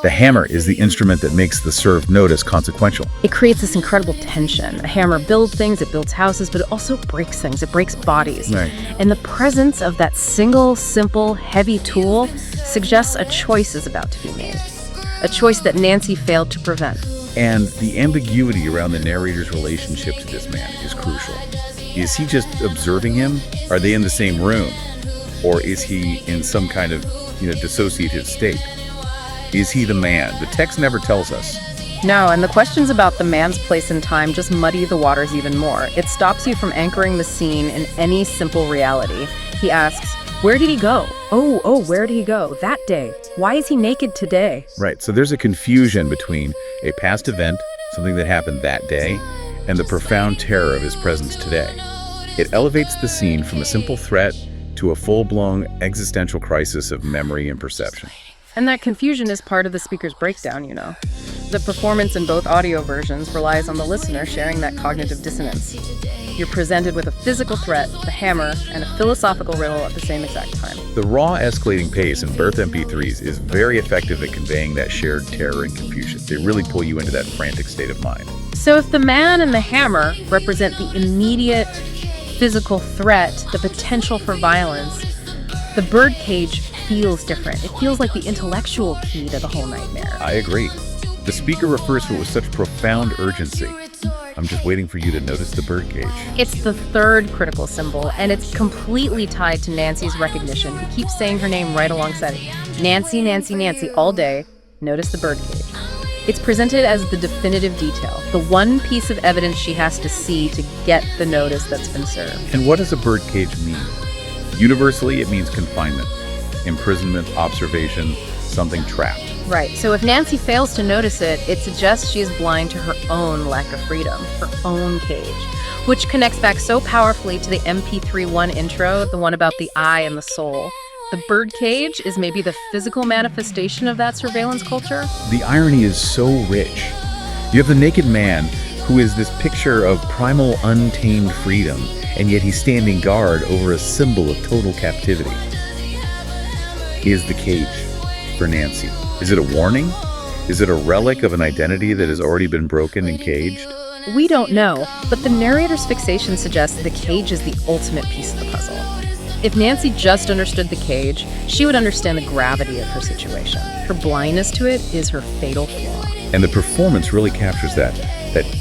The hammer is the instrument that makes the served notice consequential. It creates this incredible tension. A hammer builds things, it builds houses, but it also breaks things. It breaks bodies. Right. And the presence of that single, simple, heavy tool suggests a choice is about to be made. A choice that Nancy failed to prevent. And the ambiguity around the narrator's relationship to this man is crucial. Is he just observing him? Are they in the same room? Or is he in some kind of, dissociative state? Is he the man? The text never tells us. No, and the questions about the man's place in time just muddy the waters even more. It stops you from anchoring the scene in any simple reality. He asks, where did he go? Oh, where did he go? That day. Why is he naked today? Right, so there's a confusion between a past event, something that happened that day, and the profound terror of his presence today. It elevates the scene from a simple threat to a full-blown existential crisis of memory and perception. And that confusion is part of the speaker's breakdown, The performance in both audio versions relies on the listener sharing that cognitive dissonance. You're presented with a physical threat, the hammer, and a philosophical riddle at the same exact time. The raw escalating pace in both MP3s is very effective at conveying that shared terror and confusion. They really pull you into that frantic state of mind. So if the man and the hammer represent the immediate physical threat, the potential for violence, the birdcage feels different. It feels like the intellectual key to the whole nightmare. I agree. The speaker refers to it with such profound urgency. I'm just waiting for you to notice the birdcage. It's the third critical symbol, and it's completely tied to Nancy's recognition. He keeps saying her name right alongside it. Nancy, Nancy, Nancy, all day. Notice the birdcage. It's presented as the definitive detail, the one piece of evidence she has to see to get the notice that's been served. And what does a birdcage mean? Universally, it means confinement, imprisonment, observation, something trapped. Right, so if Nancy fails to notice it, it suggests she is blind to her own lack of freedom, her own cage, which connects back so powerfully to the MP3-1 intro, the one about the eye and the soul. The birdcage is maybe the physical manifestation of that surveillance culture. The irony is so rich. You have the naked man who is this picture of primal, untamed freedom, and yet he's standing guard over a symbol of total captivity. Is the cage for Nancy? Is it a warning? Is it a relic of an identity that has already been broken and caged? We don't know, but the narrator's fixation suggests the cage is the ultimate piece of the puzzle. If Nancy just understood the cage, she would understand the gravity of her situation. Her blindness to it is her fatal flaw. And the performance really captures that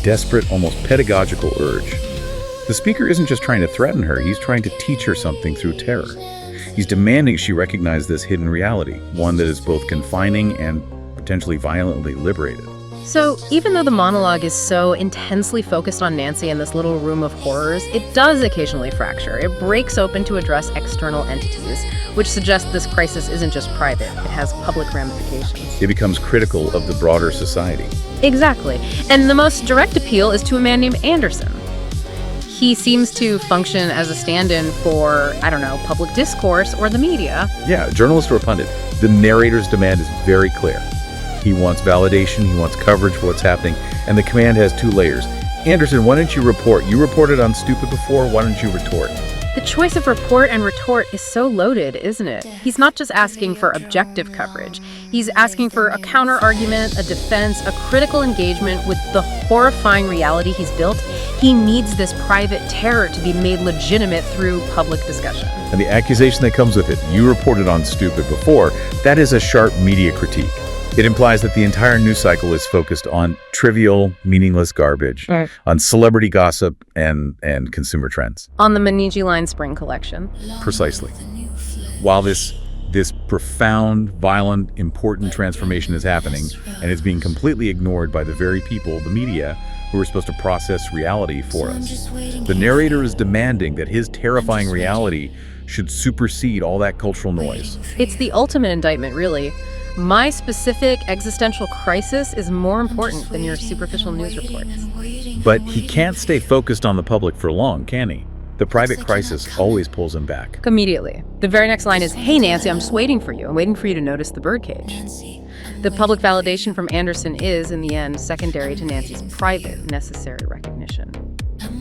desperate, almost pedagogical urge. The speaker isn't just trying to threaten her, he's trying to teach her something through terror. He's demanding she recognize this hidden reality, one that is both confining and potentially violently liberated. So, even though the monologue is so intensely focused on Nancy in this little room of horrors, it does occasionally fracture. It breaks open to address external entities, which suggests this crisis isn't just private, it has public ramifications. It becomes critical of the broader society. Exactly. And the most direct appeal is to a man named Anderson. He seems to function as a stand-in for, public discourse or the media. Yeah, journalist or pundit. The narrator's demand is very clear. He wants validation, he wants coverage for what's happening, and the command has two layers. Anderson, why don't you report? You reported on stupid before, why don't you retort? The choice of report and retort is so loaded, isn't it? He's not just asking for objective coverage. He's asking for a counter-argument, a defense, a critical engagement with the horrifying reality he's built. He needs this private terror to be made legitimate through public discussion. And the accusation that comes with it, you reported on stupid before, that is a sharp media critique. It implies that the entire news cycle is focused on trivial, meaningless garbage, on celebrity gossip and consumer trends. On the Maniji Line Spring Collection. Precisely. While this profound, violent, important transformation is happening, and it's being completely ignored by the very people, the media, who are supposed to process reality for us. The narrator is demanding that his terrifying reality should supersede all that cultural noise. It's the ultimate indictment, really. My specific existential crisis is more important than your superficial news reports. But he can't stay focused on the public for long, can he? The private crisis always pulls him back. Immediately. The very next line is, "Hey Nancy, I'm just waiting for you. I'm waiting for you to notice the birdcage." The public validation from Anderson is, in the end, secondary to Nancy's private, necessary recognition.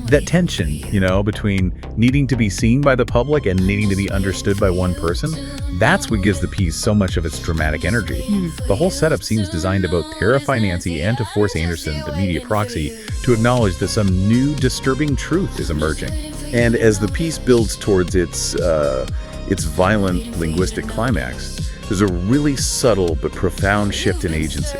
That tension, between needing to be seen by the public and needing to be understood by one person, that's what gives the piece so much of its dramatic energy. The whole setup seems designed to both terrify Nancy and to force Anderson, the media proxy, to acknowledge that some new disturbing truth is emerging. And as the piece builds towards its violent linguistic climax, there's a really subtle but profound shift in agency.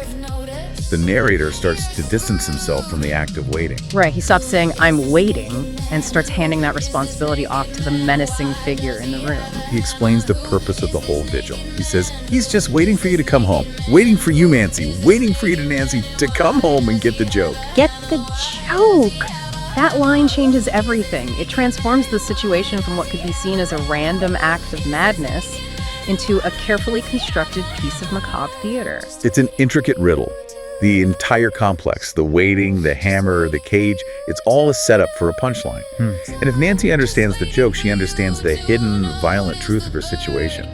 The narrator starts to distance himself from the act of waiting. Right, he stops saying, "I'm waiting," and starts handing that responsibility off to the menacing figure in the room. He explains the purpose of the whole vigil. He says, he's just waiting for you to come home. Waiting for you, Nancy. Waiting for you, Nancy, to come home and get the joke. Get the joke! That line changes everything. It transforms the situation from what could be seen as a random act of madness into a carefully constructed piece of macabre theater. It's an intricate riddle. The entire complex, the waiting, the hammer, the cage, it's all a setup for a punchline. And if Nancy understands the joke, she understands the hidden, violent truth of her situation.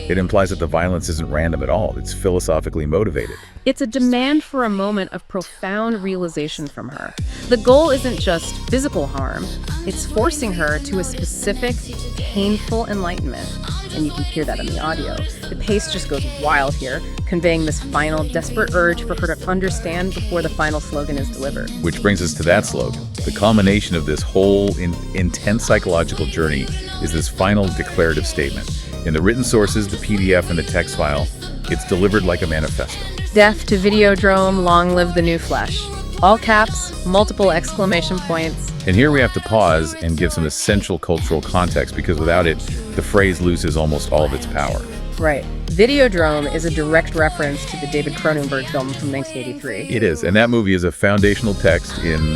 It implies that the violence isn't random at all. It's philosophically motivated. It's a demand for a moment of profound realization from her. The goal isn't just physical harm. It's forcing her to a specific, painful enlightenment. And you can hear that in the audio. The pace just goes wild here, conveying this final, desperate urge for her to understand before the final slogan is delivered. Which brings us to that slogan. The culmination of this whole intense psychological journey is this final declarative statement. In the written sources, the PDF and the text file, it's delivered like a manifesto. Death to Videodrome, long live the new flesh. All caps, multiple exclamation points. And here we have to pause and give some essential cultural context, because without it, the phrase loses almost all of its power. Right. Videodrome is a direct reference to the David Cronenberg film from 1983. It is, and that movie is a foundational text in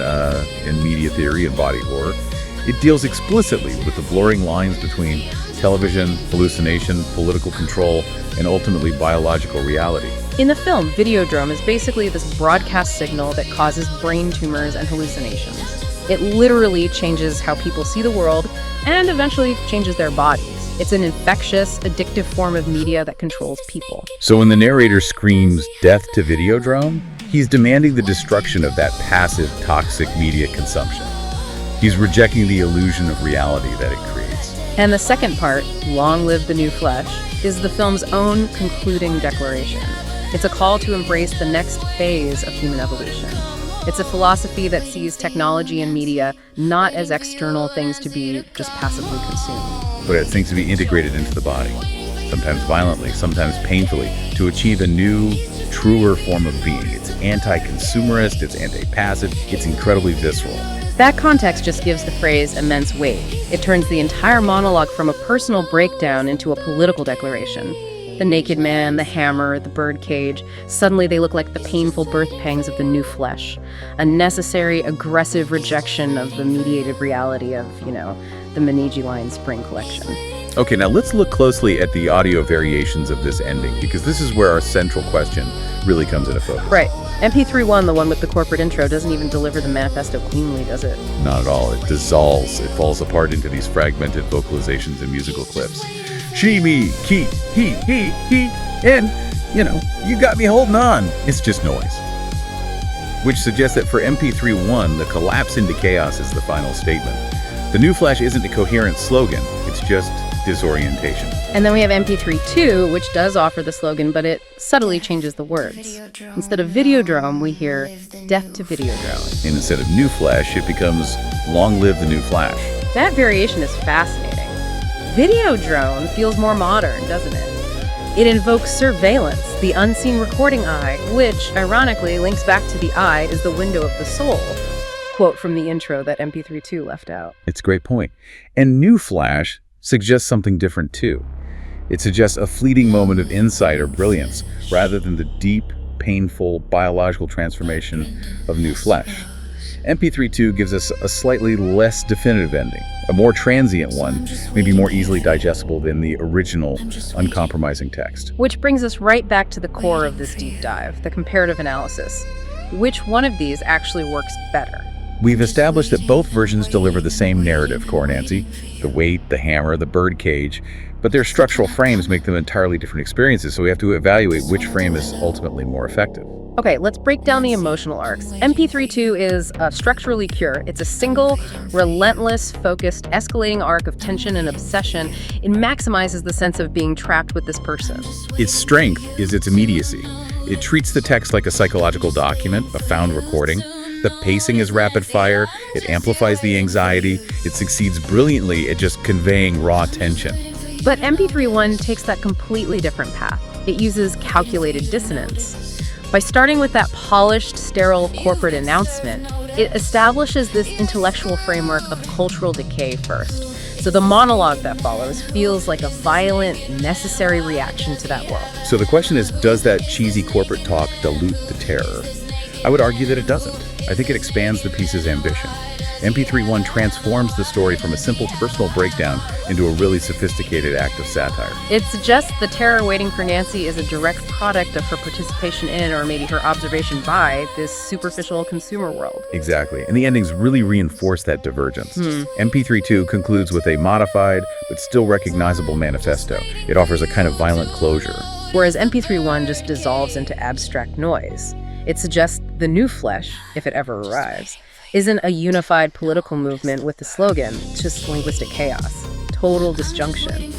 media theory and body horror. It deals explicitly with the blurring lines between television, hallucination, political control, and ultimately biological reality. In the film, Videodrome is basically this broadcast signal that causes brain tumors and hallucinations. It literally changes how people see the world and eventually changes their bodies. It's an infectious, addictive form of media that controls people. So when the narrator screams death to Videodrome, he's demanding the destruction of that passive, toxic media consumption. He's rejecting the illusion of reality that it creates. And the second part, Long Live the New Flesh, is the film's own concluding declaration. It's a call to embrace the next phase of human evolution. It's a philosophy that sees technology and media not as external things to be just passively consumed, but as things to be integrated into the body, sometimes violently, sometimes painfully, to achieve a new, truer form of being. It's anti-consumerist, it's anti-passive, it's incredibly visceral. That context just gives the phrase immense weight. It turns the entire monologue from a personal breakdown into a political declaration. The naked man, the hammer, the birdcage, suddenly they look like the painful birth pangs of the new flesh. A necessary, aggressive rejection of the mediated reality of, the Maniji Line Spring Collection. Okay, now let's look closely at the audio variations of this ending, because this is where our central question really comes into focus. Right. MP3-1, the one with the corporate intro, doesn't even deliver the manifesto cleanly, does it? Not at all. It dissolves. It falls apart into these fragmented vocalizations and musical clips. She, me, he, and, you got me holding on. It's just noise. Which suggests that for MP3-1, the collapse into chaos is the final statement. The new flash isn't a coherent slogan, it's just disorientation. And then we have MP3-2, which does offer the slogan, but it subtly changes the words. Instead of Videodrome, we hear death to Videodrome. And instead of new flash, it becomes long live the new flash. That variation is fascinating. Videodrome feels more modern, doesn't it? It invokes surveillance, the unseen recording eye, which, ironically, links back to the eye as the window of the soul. Quote from the intro that MP3-2 left out. It's a great point. And new flash suggests something different too. It suggests a fleeting moment of insight or brilliance, rather than the deep, painful, biological transformation of new flesh. MP3-2 gives us a slightly less definitive ending, a more transient one, maybe more easily digestible than the original, uncompromising text. Which brings us right back to the core of this deep dive, the comparative analysis. Which one of these actually works better? We've established that both versions deliver the same narrative, Core Nancy, the weight, the hammer, the birdcage, but their structural frames make them entirely different experiences, so we have to evaluate which frame is ultimately more effective. Okay, let's break down the emotional arcs. MP3-2 is structurally pure. It's a single, relentless, focused, escalating arc of tension and obsession. It maximizes the sense of being trapped with this person. Its strength is its immediacy. It treats the text like a psychological document, a found recording. The pacing is rapid fire. It amplifies the anxiety. It succeeds brilliantly at just conveying raw tension. But MP3-1 takes that completely different path. It uses calculated dissonance. By starting with that polished, sterile corporate announcement, it establishes this intellectual framework of cultural decay first. So the monologue that follows feels like a violent, necessary reaction to that world. So the question is, does that cheesy corporate talk dilute the terror? I would argue that it doesn't. I think it expands the piece's ambition. MP3-1 transforms the story from a simple personal breakdown into a really sophisticated act of satire. It suggests the terror waiting for Nancy is a direct product of her participation in, or maybe her observation by, this superficial consumer world. Exactly, and the endings really reinforce that divergence. MP3-2 concludes with a modified, but still recognizable manifesto. It offers a kind of violent closure. Whereas MP3-1 just dissolves into abstract noise. It suggests the new flesh, if it ever arrives, isn't a unified political movement with the slogan, just linguistic chaos, total disjunction.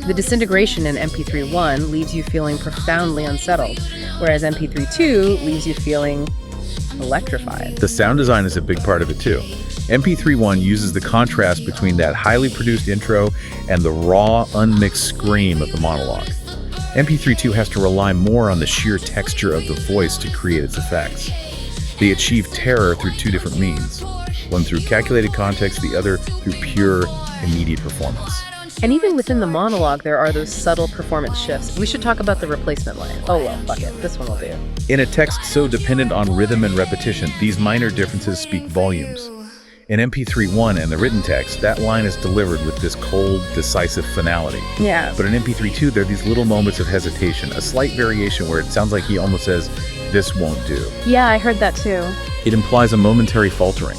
The disintegration in MP3-1 leaves you feeling profoundly unsettled, whereas MP3-2 leaves you feeling electrified. The sound design is a big part of it too. MP3-1 uses the contrast between that highly produced intro and the raw, unmixed scream of the monologue. MP3.2 has to rely more on the sheer texture of the voice to create its effects. They achieve terror through two different means, one through calculated context, the other through pure, immediate performance. And even within the monologue, there are those subtle performance shifts. We should talk about the replacement line. Oh well, fuck it. This one will do. In a text so dependent on rhythm and repetition, these minor differences speak volumes. In MP3.1 and the written text, that line is delivered with this cold, decisive finality. Yeah. But in MP3.2, there are these little moments of hesitation, a slight variation where it sounds like he almost says, "This won't do." Yeah, I heard that too. It implies a momentary faltering,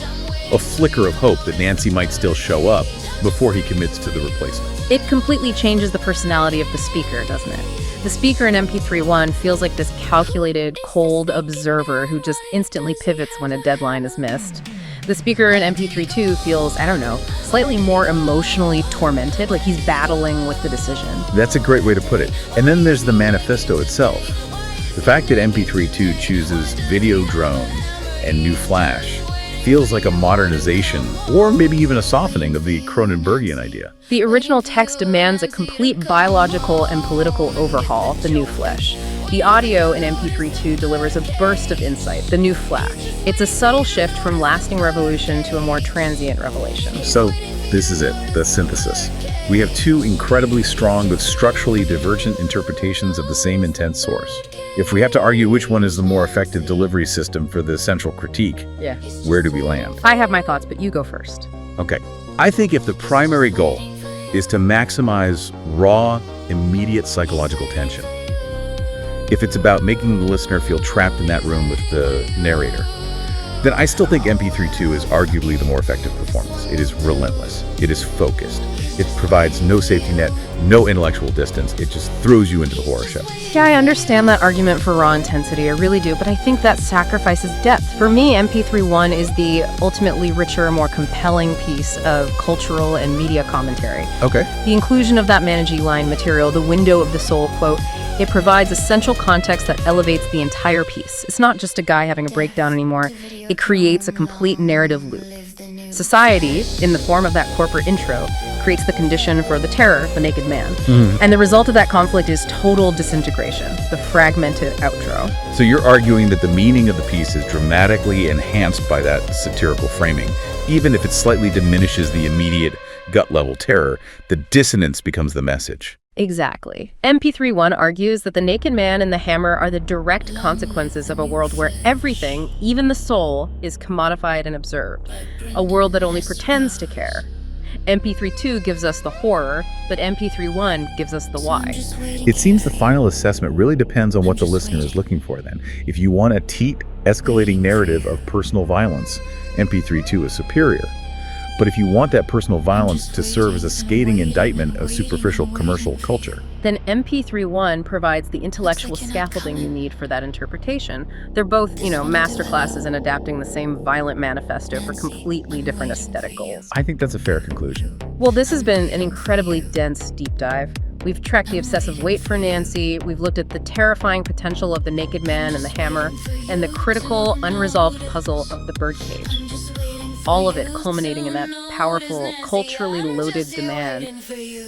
a flicker of hope that Nancy might still show up before he commits to the replacement. It completely changes the personality of the speaker, doesn't it? The speaker in MP3.1 feels like this calculated, cold observer who just instantly pivots when a deadline is missed. The speaker in MP3.2 feels, I don't know, slightly more emotionally tormented, like he's battling with the decision. That's a great way to put it. And then there's the manifesto itself. The fact that MP3.2 chooses Videodrome and New Flash feels like a modernization, or maybe even a softening of the Cronenbergian idea. The original text demands a complete biological and political overhaul, the new flesh. The audio in MP3.2 delivers a burst of insight, the new flash. It's a subtle shift from lasting revolution to a more transient revelation. So this is it, the synthesis. We have two incredibly strong but structurally divergent interpretations of the same intense source. If we have to argue which one is the more effective delivery system for the central critique, Yeah. where do we land? I have my thoughts, but you go first. Okay. I think if the primary goal is to maximize raw, immediate psychological tension, if it's about making the listener feel trapped in that room with the narrator, then I still think MP3.2 is arguably the more effective performance. It is relentless. It is focused. It provides no safety net, no intellectual distance. It just throws you into the horror show. Yeah, I understand that argument for raw intensity, I really do, but I think that sacrifices depth. For me, MP3.1 is the ultimately richer, more compelling piece of cultural and media commentary. Okay. The inclusion of that Managee line material, the window of the soul quote, it provides essential context that elevates the entire piece. It's not just a guy having a breakdown anymore. It creates a complete narrative loop. Society, in the form of that corporate intro, creates the condition for the terror, the naked man. And the result of that conflict is total disintegration, the fragmented outro. So you're arguing that the meaning of the piece is dramatically enhanced by that satirical framing. Even if it slightly diminishes the immediate gut-level terror, the dissonance becomes the message. Exactly. MP3.1 argues that the naked man and the hammer are the direct consequences of a world where everything, even the soul, is commodified and observed. A world that only pretends to care. MP3.2 gives us the horror, but MP3.1 gives us the why. It seems the final assessment really depends on what the listener is looking for then. If you want a teat, escalating narrative of personal violence, MP3.2 is superior. But if you want that personal violence to serve as a scathing indictment of superficial commercial culture, then MP3.1 provides the intellectual scaffolding you need for that interpretation. They're both, masterclasses in adapting the same violent manifesto for completely different aesthetic goals. I think that's a fair conclusion. Well, this has been an incredibly dense deep dive. We've tracked the obsessive wait for Nancy, we've looked at the terrifying potential of the naked man and the hammer, and the critical, unresolved puzzle of the birdcage. All of it culminating in that powerful, culturally loaded demand,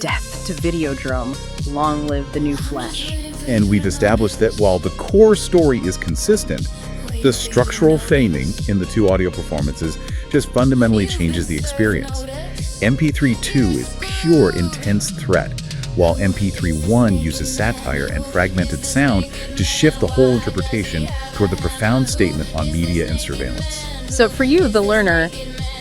death to Videodrome, long live the new flesh. And we've established that while the core story is consistent, the structural framing in the two audio performances just fundamentally changes the experience. MP3.2 is pure, intense threat, while MP3.1 uses satire and fragmented sound to shift the whole interpretation toward the profound statement on media and surveillance. So for you, the learner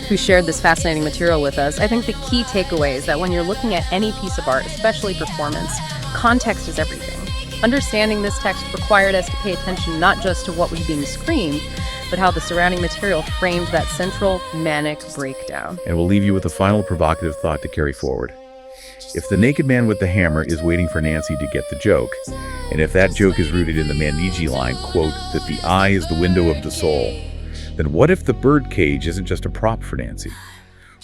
who shared this fascinating material with us, I think the key takeaway is that when you're looking at any piece of art, especially performance, context is everything. Understanding this text required us to pay attention not just to what was being screamed, but how the surrounding material framed that central manic breakdown. And we'll leave you with a final provocative thought to carry forward. If the naked man with the hammer is waiting for Nancy to get the joke, and if that joke is rooted in the Managee line, quote, that the eye is the window of the soul, then what if the bird cage isn't just a prop for Nancy?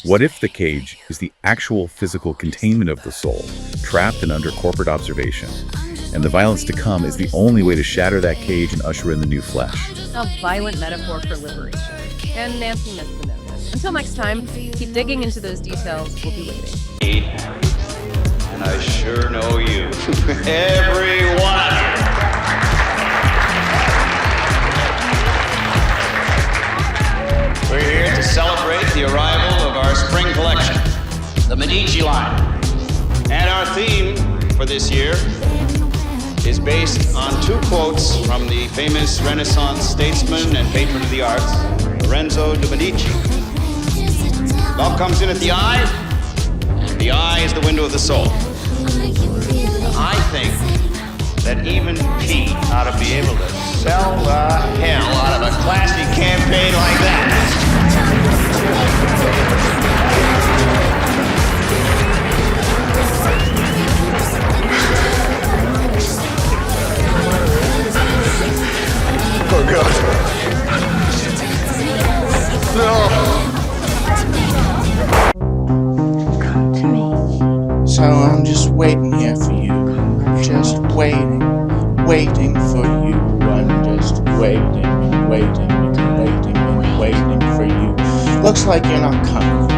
What if the cage is the actual physical containment of the soul, trapped and under corporate observation, and the violence to come is the only way to shatter that cage and usher in the new flesh? A violent metaphor for liberation. And Nancy missed the notice. Until next time, keep digging into those details. We'll be waiting. and I sure know you. Every one of you. We're here to celebrate the arrival of our spring collection, the Medici line. And our theme for this year is based on two quotes from the famous Renaissance statesman and patron of the arts, Lorenzo de Medici. Love comes in at the eye, and the eye is the window of the soul. I think that even Pete ought to be able to sell the hell out of a classy campaign like that. Oh, God. No. So I'm just waiting here for you. Just waiting for you. I'm just waiting for you. Looks like you're not coming.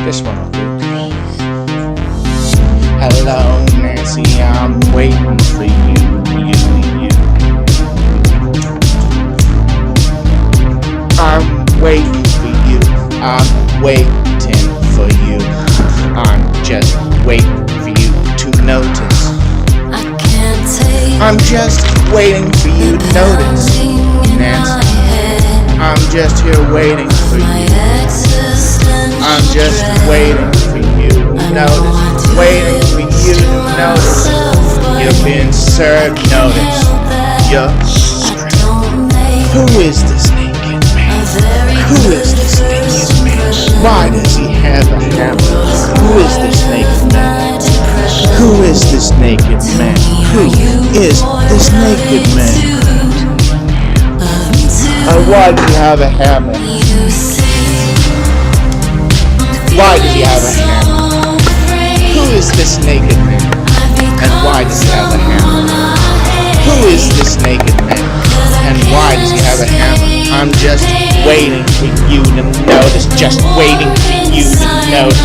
This one will do. Hello, Nancy, I'm waiting for you. I'm waiting for you. I'm waiting for you. I'm just waiting for you to notice. I'm just waiting for you to notice, Nancy. I'm just here waiting for you. I'm just waiting for you to notice. Waiting for you to notice. You're being served notice. You're Who is this naked man? Who is this naked man? Why does he have a hammer? Who is this naked man? Who is this naked man? Who is this naked man? Why does he have a hammer? Why does he have a hammer? Who is this naked man? And why does he have a hammer? Who is this naked man? And why does he have a hammer? I'm just waiting for you to notice. Just waiting for you to notice.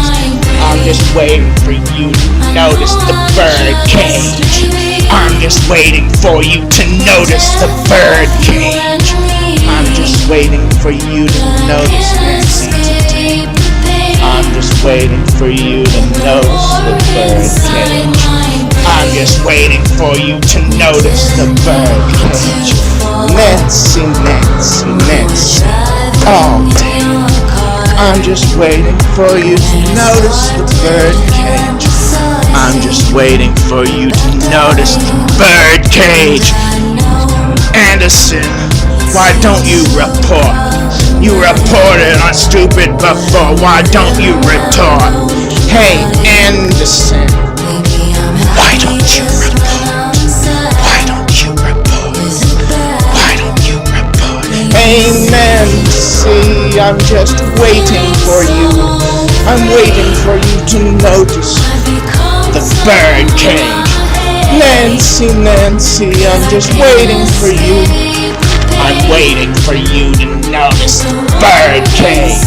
I'm just waiting for you to notice the bird cage. I'm just waiting for you to notice the bird cage. I'm just waiting for you to notice Nancy today. I'm just waiting for you to notice the bird cage. I'm just waiting for you to notice the bird cage. Nancy, Nancy, Nancy, all day. I'm just waiting for you to notice the bird cage. I'm just waiting for you to notice the bird cage. Anderson, why don't you report? You reported on stupid before, why don't you retort? Hey, Anderson, why don't you report? Why don't you report? Why don't you report? Hey, Nancy, I'm just waiting for you. I'm waiting for you to notice the bird cage. Nancy, Nancy, I'm just waiting for you. I'm waiting for you to notice the bird cage.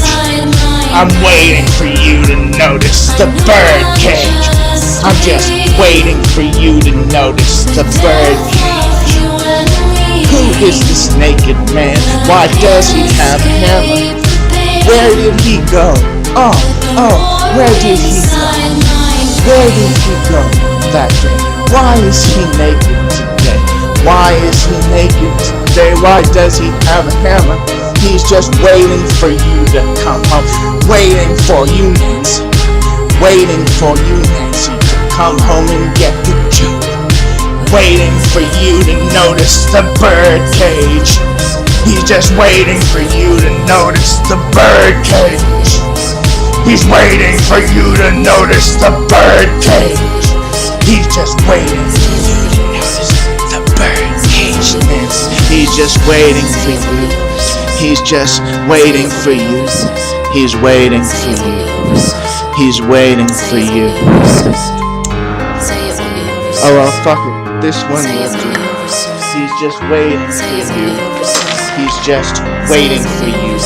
I'm waiting for you to notice the bird cage. I'm just waiting for you to notice the bird cage. Who is this naked man? Why does he have a hammer? Where did he go? Oh, where did he go? Where did he go that day? Why is he naked today? Why is he naked today? Why does he have a hammer? He's just waiting for you to come home. Waiting for you, Nancy. Waiting for you, Nancy, to come home and get the joke. Waiting for you to notice the bird cage. He's just waiting for you to notice the bird cage. He's waiting for you to notice the bird cage. He's just waiting for you to notice the bird cage, Nancy. He's just waiting for you. He's just waiting for you. He's waiting for you. He's waiting for you. Oh well, fuck it. This one will do. He's just waiting for you. He's just waiting for you.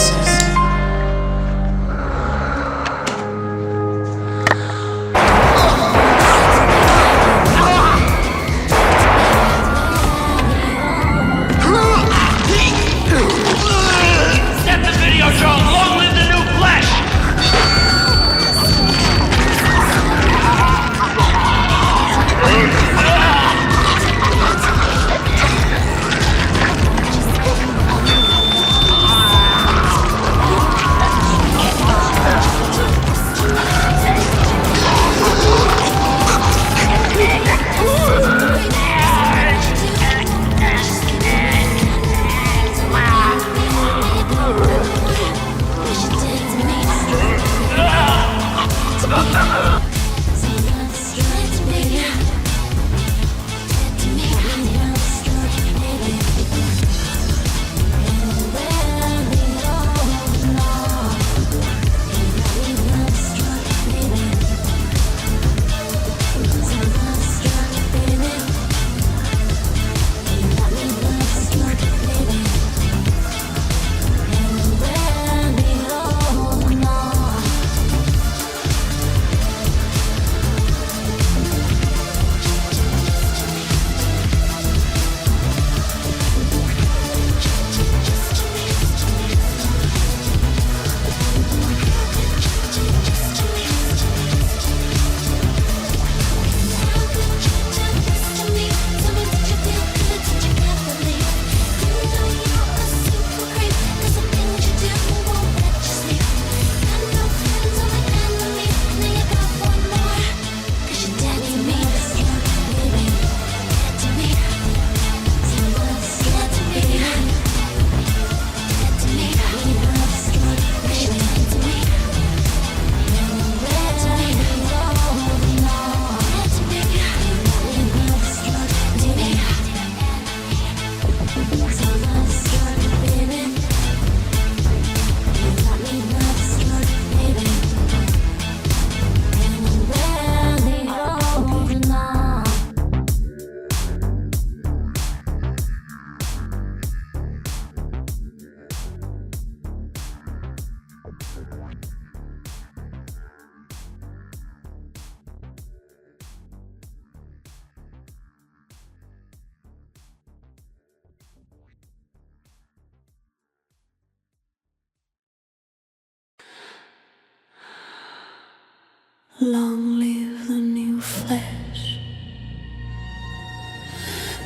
Long live the new flesh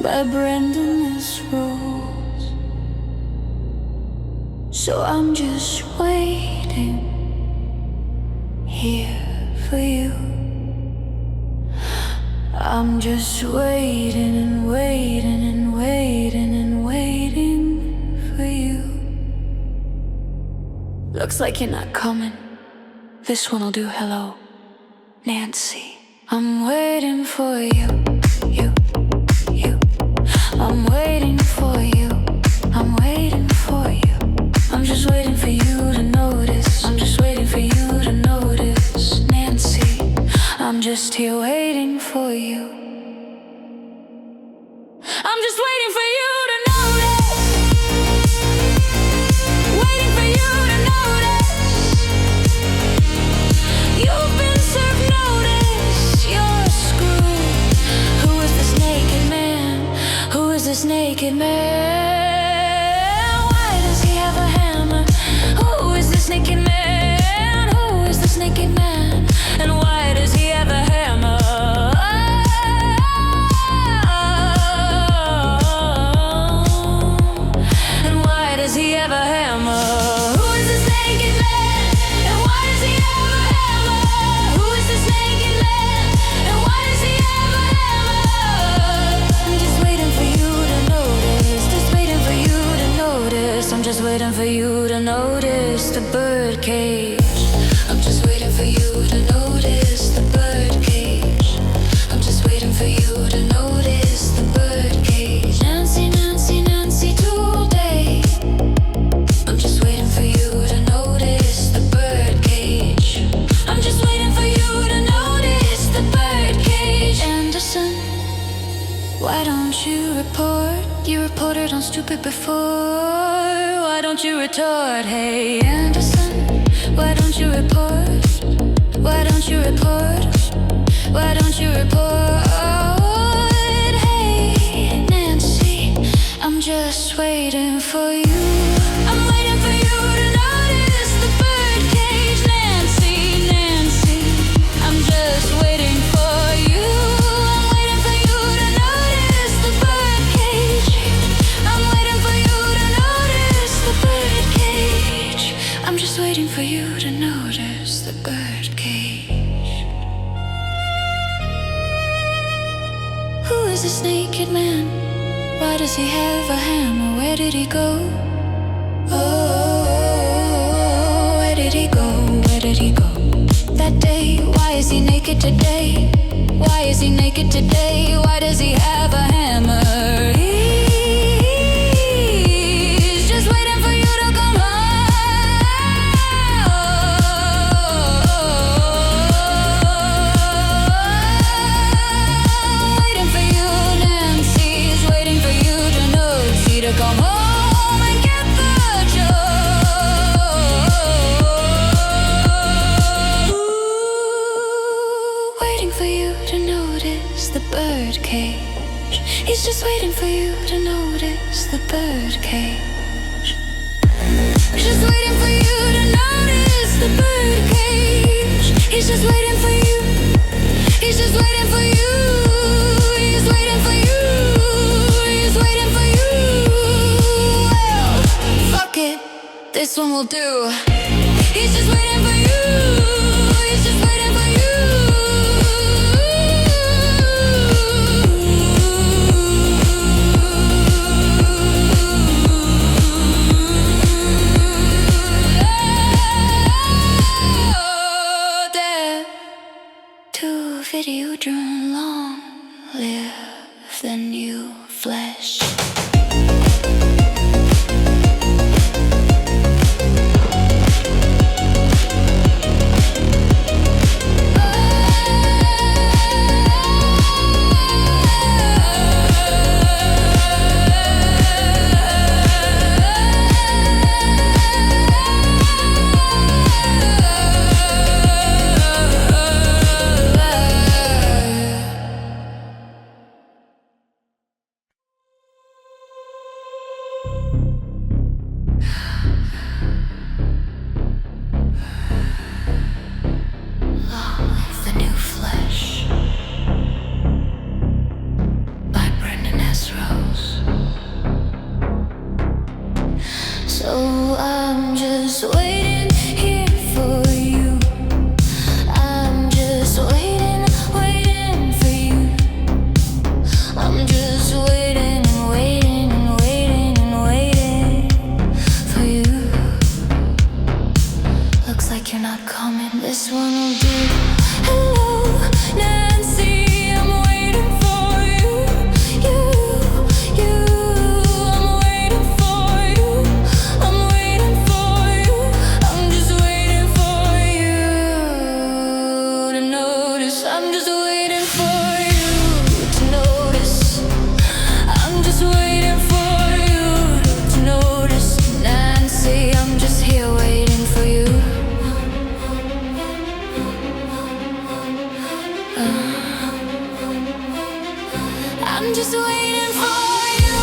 by Brendan S. Rose. So I'm just waiting here for you. I'm just waiting and waiting and waiting and waiting for you. Looks like you're not coming. This one'll do. Hello, Nancy. I'm waiting for you, you. I'm waiting for you. I'm waiting for you. I'm just waiting for you to notice. I'm just waiting for you to notice, Nancy. I'm just here waiting for you. I'm just waiting for you to notice. Waiting for you to notice. You've been served notice. You're screwed. Who is this naked man? Who is this naked man? Why does he have a hammer? Who is this naked man? Who is this naked man? And why does he have a hammer? And why does he have a hammer? Who is this naked man? And why does he have a hammer? Who is this naked man? And why does he have a hammer? I'm just waiting for you to notice. Just waiting for you to notice. I'm just waiting for you to notice the bird cage. I'm just waiting for you to notice the bird cage. I'm just waiting for you to notice the bird cage. Nancy, Nancy, Nancy today. I'm just waiting for you to notice the bird cage. I'm just waiting for you to notice the bird cage. Anderson, why don't you report? You reported on Stupid before. Why don't you retort? Hey, Anderson, why don't you report? Why don't you report? Why don't you report? Hey, Nancy, I'm just waiting for you. I'm waiting for you to notice the bird cage. Nancy, Nancy, I'm just waiting for you. I'm waiting for you to notice the bird cage. I'm waiting for you to notice the bird cage. I'm just waiting for you to notice the bird cage. Who is this naked man? Why does he have a hammer? Where did he go? Oh, where did he go? Where did he go? That day, why is he naked today? Why is he naked today? Why does he have a hammer? He's just waiting for you to come home. Waiting for you, Nancy's waiting for you to know. See to come home and get the joke. Waiting for you to notice the bird cage. He's just waiting for you to notice the bird cage. He's just waiting for you to notice the bird cage. He's just waiting for you. He's just waiting for you. He's waiting for you. He's waiting for you. Well, fuck it. This one will do. He's just waiting for you. He's just waiting for you. Oh, there to Videodrome, long live the new flesh. Looks like you're not coming. This one will do. Hello, Nancy. I'm waiting for you. I'm waiting for you. I'm waiting for you. I'm just waiting for you to notice. I'm just waiting for you to notice. I'm just waiting for you to notice. Nancy, I'm just here waiting for you. I'm just waiting for you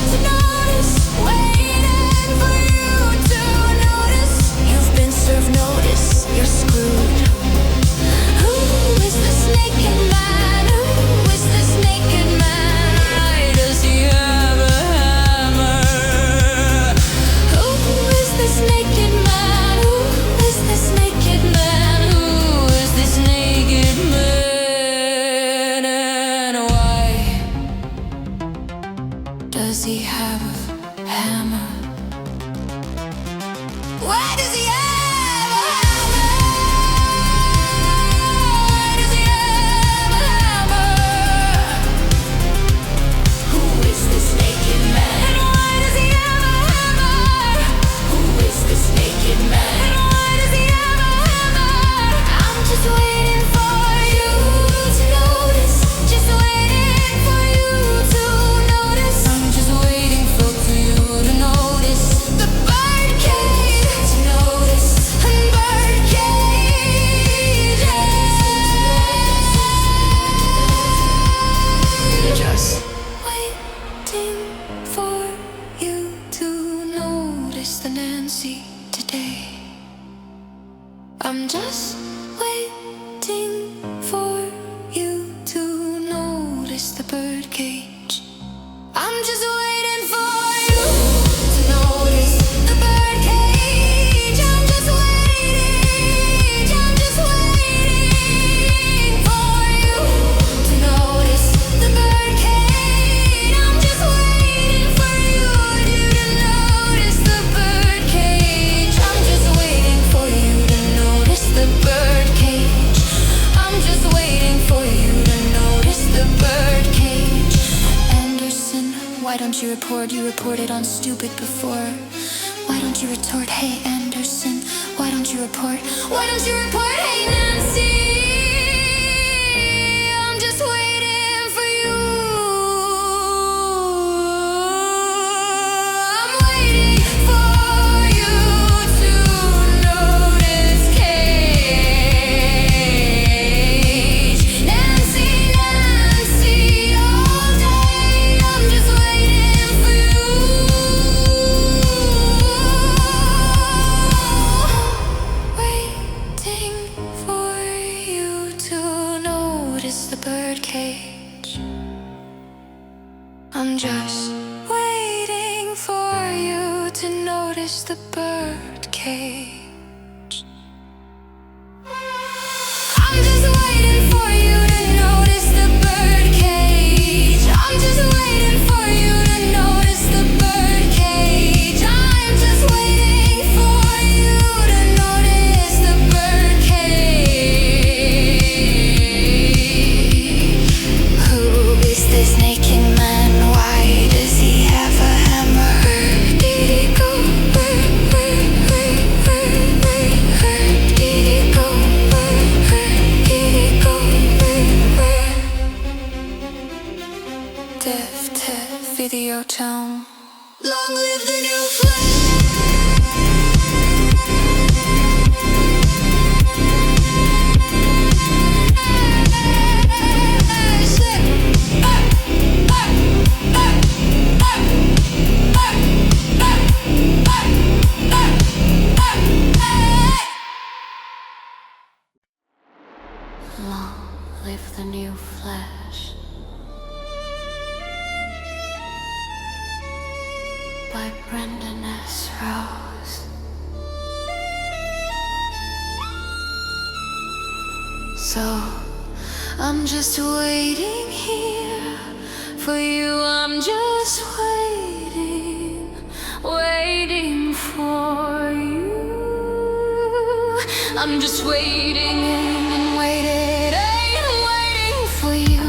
to notice. Waiting for you to notice. You've been served notice. You're screwed. Who is this naked man? Who is this naked man? Why does he have a hammer? Who is this naked man? Who is this naked man? Who is this naked man? And why does he have a hammer? Why does he have a hammer? Why does he have a hammer? Who is this naked man? And why does he have a hammer? Who is this naked man? And why does he have a hammer? I'm just waiting for you to notice. Just waiting for you to notice. I'm just waiting for you to notice. The bird cage to notice. And bird cage. Just waiting for you to notice the Nancy today. I'm just waiting for you to notice the birdcage. I'm just waiting for you to notice the birdcage. I'm just waiting. I'm just waiting for you to notice the birdcage. I'm just waiting for you to notice the birdcage. I'm just waiting for you to notice the birdcage. I'm just waiting for you to notice the birdcage. Anderson, why don't you report? You reported on stupid before. Why don't you retort? Hey Anderson, why don't you report? Why don't you report? Hey Nancy, I'm just waiting for you. I'm waiting for you to notice cage. Nancy, Nancy, all day. I'm just waiting for you. Waiting for you to notice the birdcage. I'm just waiting for you to notice the birdcage. I'm just waiting for you to notice the birdcage. I'm just waiting for you to notice the birdcage. I'm just waiting for you to notice the birdcage. Who is this naked man? Why does he have a hammer? Did he go? Did he go? Did he go? Dev Videodrome. Long live the new flag. Long live the new flash. By Brendan S. Rose. So I'm just waiting here for you. I'm just waiting, waiting for you. I'm just waiting and waiting for you.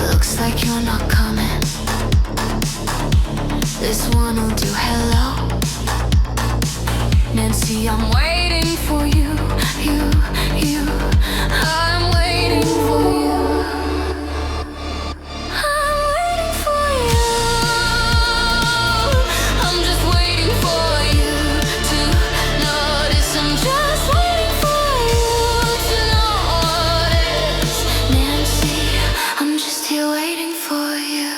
Looks like you're not coming. This one will do. Hello, Nancy, I'm waiting for you. I'm waiting for you. I'm waiting for you. I'm just waiting for you to notice. I'm just waiting for you to notice. Nancy, I'm just here waiting for you.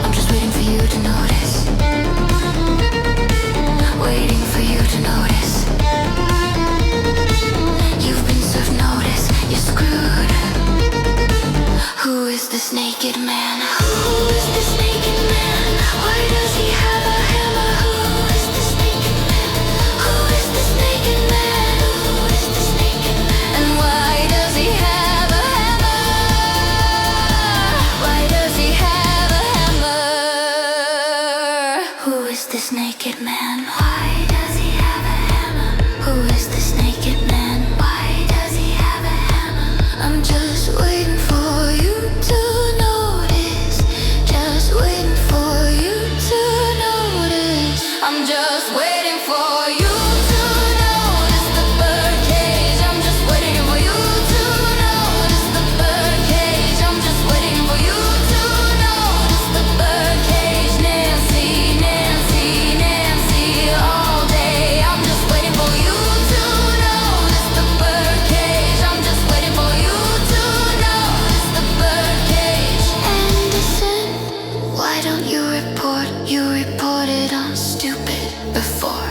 I'm just waiting for you to notice. Waiting for you to notice. You've been served notice. You're screwed. Who is this naked man? Who is this naked man? Why does he have a hammer? Who is this naked man? Who is this naked man? Who is this naked man? And why does he have a hammer? Why does he have a hammer? Who is this naked man? Why does he have a hammer? Who is this naked man? Why does he have a hammer? I'm just waiting for you to notice. Just waiting for you to notice. I'm just waiting for you to notice the birdcage. I'm just waiting for you to notice the birdcage. I'm just waiting for you to notice the birdcage. Nancy, Nancy, Nancy, all day. I'm just waiting for you to notice the birdcage. I'm just waiting for you to notice the birdcage. Anderson, why don't you report? You reported on stupid before.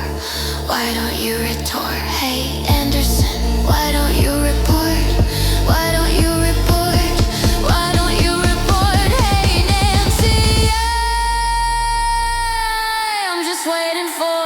Why don't you retort? Hey, Anderson, why don't you report? Why don't you report? Why don't you report? Hey, Nancy, I'm just waiting for